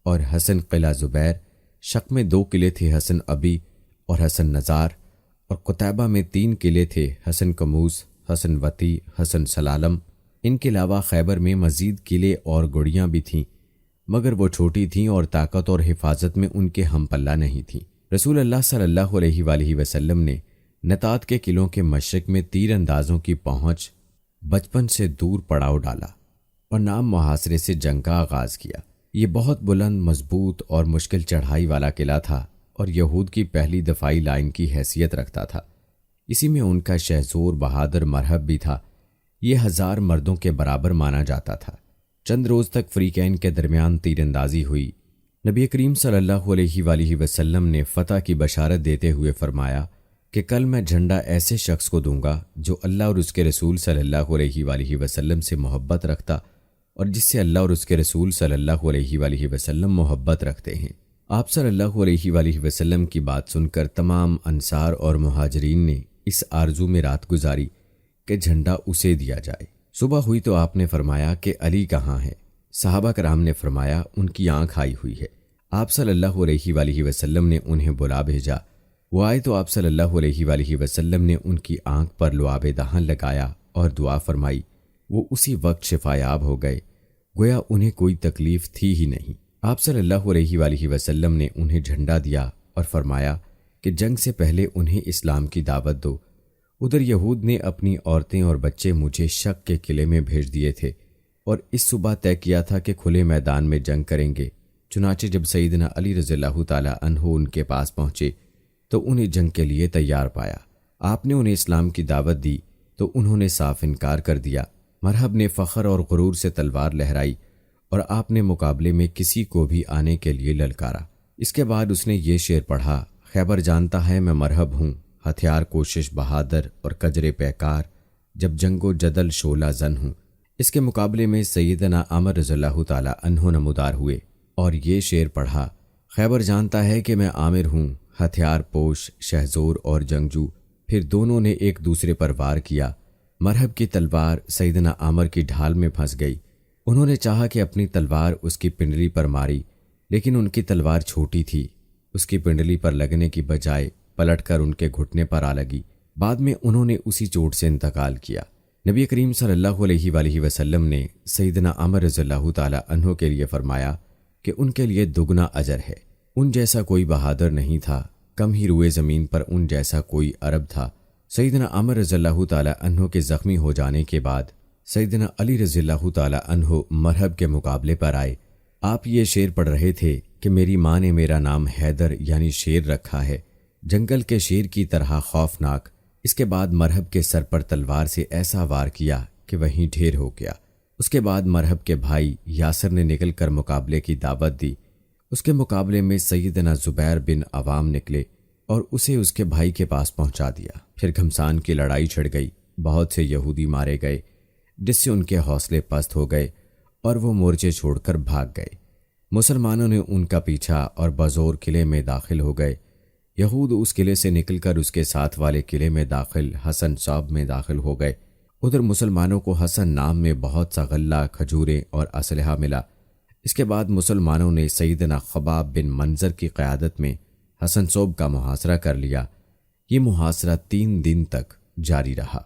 اور حسن قلعہ زبیر۔ شق میں 2 قلعے تھے، حسن ابی اور حسن نزار، اور قتیبہ میں 3 قلعے تھے، حسن کموس، حسن وتی، حسن سلالم۔ ان کے علاوہ خیبر میں مزید قلعے اور گڑیاں بھی تھیں، مگر وہ چھوٹی تھیں اور طاقت اور حفاظت میں ان کے ہم پلہ نہیں تھیں۔ رسول اللہ صلی اللہ علیہ وآلہ وسلم نے نطات کے قلعوں کے مشرق میں تیر اندازوں کی پہنچ بچپن سے دور پڑاؤ ڈالا اور نام محاصرے سے جنگ کا آغاز کیا۔ یہ بہت بلند، مضبوط اور مشکل چڑھائی والا قلعہ تھا اور یہود کی پہلی دفاعی لائن کی حیثیت رکھتا تھا۔ اسی میں ان کا شہزور بہادر مرہب بھی تھا۔ یہ 1000 مردوں کے برابر مانا جاتا تھا۔ چند روز تک فریقین کے درمیان تیر اندازی ہوئی۔ نبی کریم صلی اللہ علیہ وآلہ وسلم نے فتح کی بشارت دیتے ہوئے فرمایا کہ کل میں جھنڈا ایسے شخص کو دوں گا جو اللہ اور اس کے رسول صلی اللہ علیہ وآلہ وسلم سے محبت رکھتا اور جس سے اللہ اور اس کے رسول صلی اللہ علیہ وآلہ وسلم محبت رکھتے ہیں۔ آپ صلی اللہ علیہ وآلہ وسلم کی بات سن کر تمام انصار اور مہاجرین نے اس آرزو میں رات گزاری کہ جھنڈا اسے دیا جائے۔ صبح ہوئی تو آپ نے فرمایا کہ علی کہاں ہے؟ صحابہ کرام نے فرمایا ان کی آنکھ آئی ہوئی ہے۔ آپ صلی اللہ علیہ وآلہ وسلم نے انہیں بلا بھیجا۔ وہ آئے تو آپ صلی اللہ علیہ وآلہ وسلم نے ان کی آنکھ پر لعاب دہن لگایا اور دعا فرمائی۔ وہ اسی وقت شفایاب ہو گئے، گویا انہیں کوئی تکلیف تھی ہی نہیں۔ آپ صلی اللہ علیہ وآلہ وسلم نے انہیں جھنڈا دیا اور فرمایا کہ جنگ سے پہلے انہیں اسلام کی دعوت دو۔ ادھر یہود نے اپنی عورتیں اور بچے مجھے شق کے قلعے میں بھیج دیے تھے اور اس صبح طے کیا تھا کہ کھلے میدان میں جنگ کریں گے۔ چنانچہ جب سیدنا علی رضی اللہ تعالی عنہ ان کے پاس پہنچے تو انہیں جنگ کے لیے تیار پایا۔ آپ نے انہیں اسلام کی دعوت دی تو انہوں نے صاف انکار کر دیا۔ مرہب نے فخر اور غرور سے تلوار لہرائی اور آپ نے مقابلے میں کسی کو بھی آنے کے لیے للکارا۔ اس کے بعد اس نے یہ شعر پڑھا، خیبر جانتا ہے میں مرہب ہوں، ہتھیار کوشش بہادر اور کجرے پیکار، جب جنگ و جدل شعلہ زن ہوں۔ اس کے مقابلے میں سیدنا عمر رضی اللہ تعالی عنہ نمودار ہوئے اور یہ شعر پڑھا، خیبر جانتا ہے کہ میں عامر ہوں، ہتھیار پوش، شہزور اور جنگجو۔ پھر دونوں نے ایک دوسرے پر وار کیا۔ مرہب کی تلوار سیدنا عامر کی ڈھال میں پھنس گئی۔ انہوں نے چاہا کہ اپنی تلوار اس کی پنڈلی پر ماری، لیکن ان کی تلوار چھوٹی تھی، اس کی پنڈلی پر لگنے کی بجائے پلٹ کر ان کے گھٹنے پر آ لگی۔ بعد میں انہوں نے اسی چوٹ سے انتقال کیا۔ نبی کریم صلی اللہ علیہ وآلہ وسلم نے سیدنا عمر رضی اللہ تعالی عنہ کے لیے فرمایا کہ ان کے لیے دگنا اجر ہے۔ ان جیسا کوئی بہادر نہیں تھا، کم ہی روئے زمین پر ان جیسا کوئی عرب تھا۔ سیدنا عمر رضی اللہ تعالی عنہ کے زخمی ہو جانے کے بعد سیدنا علی رضی اللہ تعالی عنہ مرہب کے مقابلے پر آئے۔ آپ یہ شعر پڑھ رہے تھے کہ میری ماں نے میرا نام حیدر یعنی شیر رکھا ہے، جنگل کے شیر کی طرح خوفناک۔ اس کے بعد مرہب کے سر پر تلوار سے ایسا وار کیا کہ وہیں ڈھیر ہو گیا۔ اس کے بعد مرہب کے بھائی یاسر نے نکل کر مقابلے کی دعوت دی۔ اس کے مقابلے میں سیدنا زبیر بن عوام نکلے۔ اور اسے اس کے بھائی کے پاس پہنچا دیا۔ پھر گھمسان کی لڑائی چھڑ گئی، بہت سے یہودی مارے گئے، جس سے ان کے حوصلے پست ہو گئے اور وہ مورچے چھوڑ کر بھاگ گئے۔ مسلمانوں نے ان کا پیچھا اور بزور قلعے میں داخل ہو گئے۔ یہود اس قلعے سے نکل کر اس کے ساتھ والے قلعے میں داخل حسن صوب میں داخل ہو گئے۔ ادھر مسلمانوں کو حسن نام میں بہت سا غلہ، کھجوریں اور اسلحہ ملا۔ اس کے بعد مسلمانوں نے سیدنا خباب بن منظر کی قیادت میں حسن صوب کا محاصرہ کر لیا۔ یہ محاصرہ 3 دن تک جاری رہا۔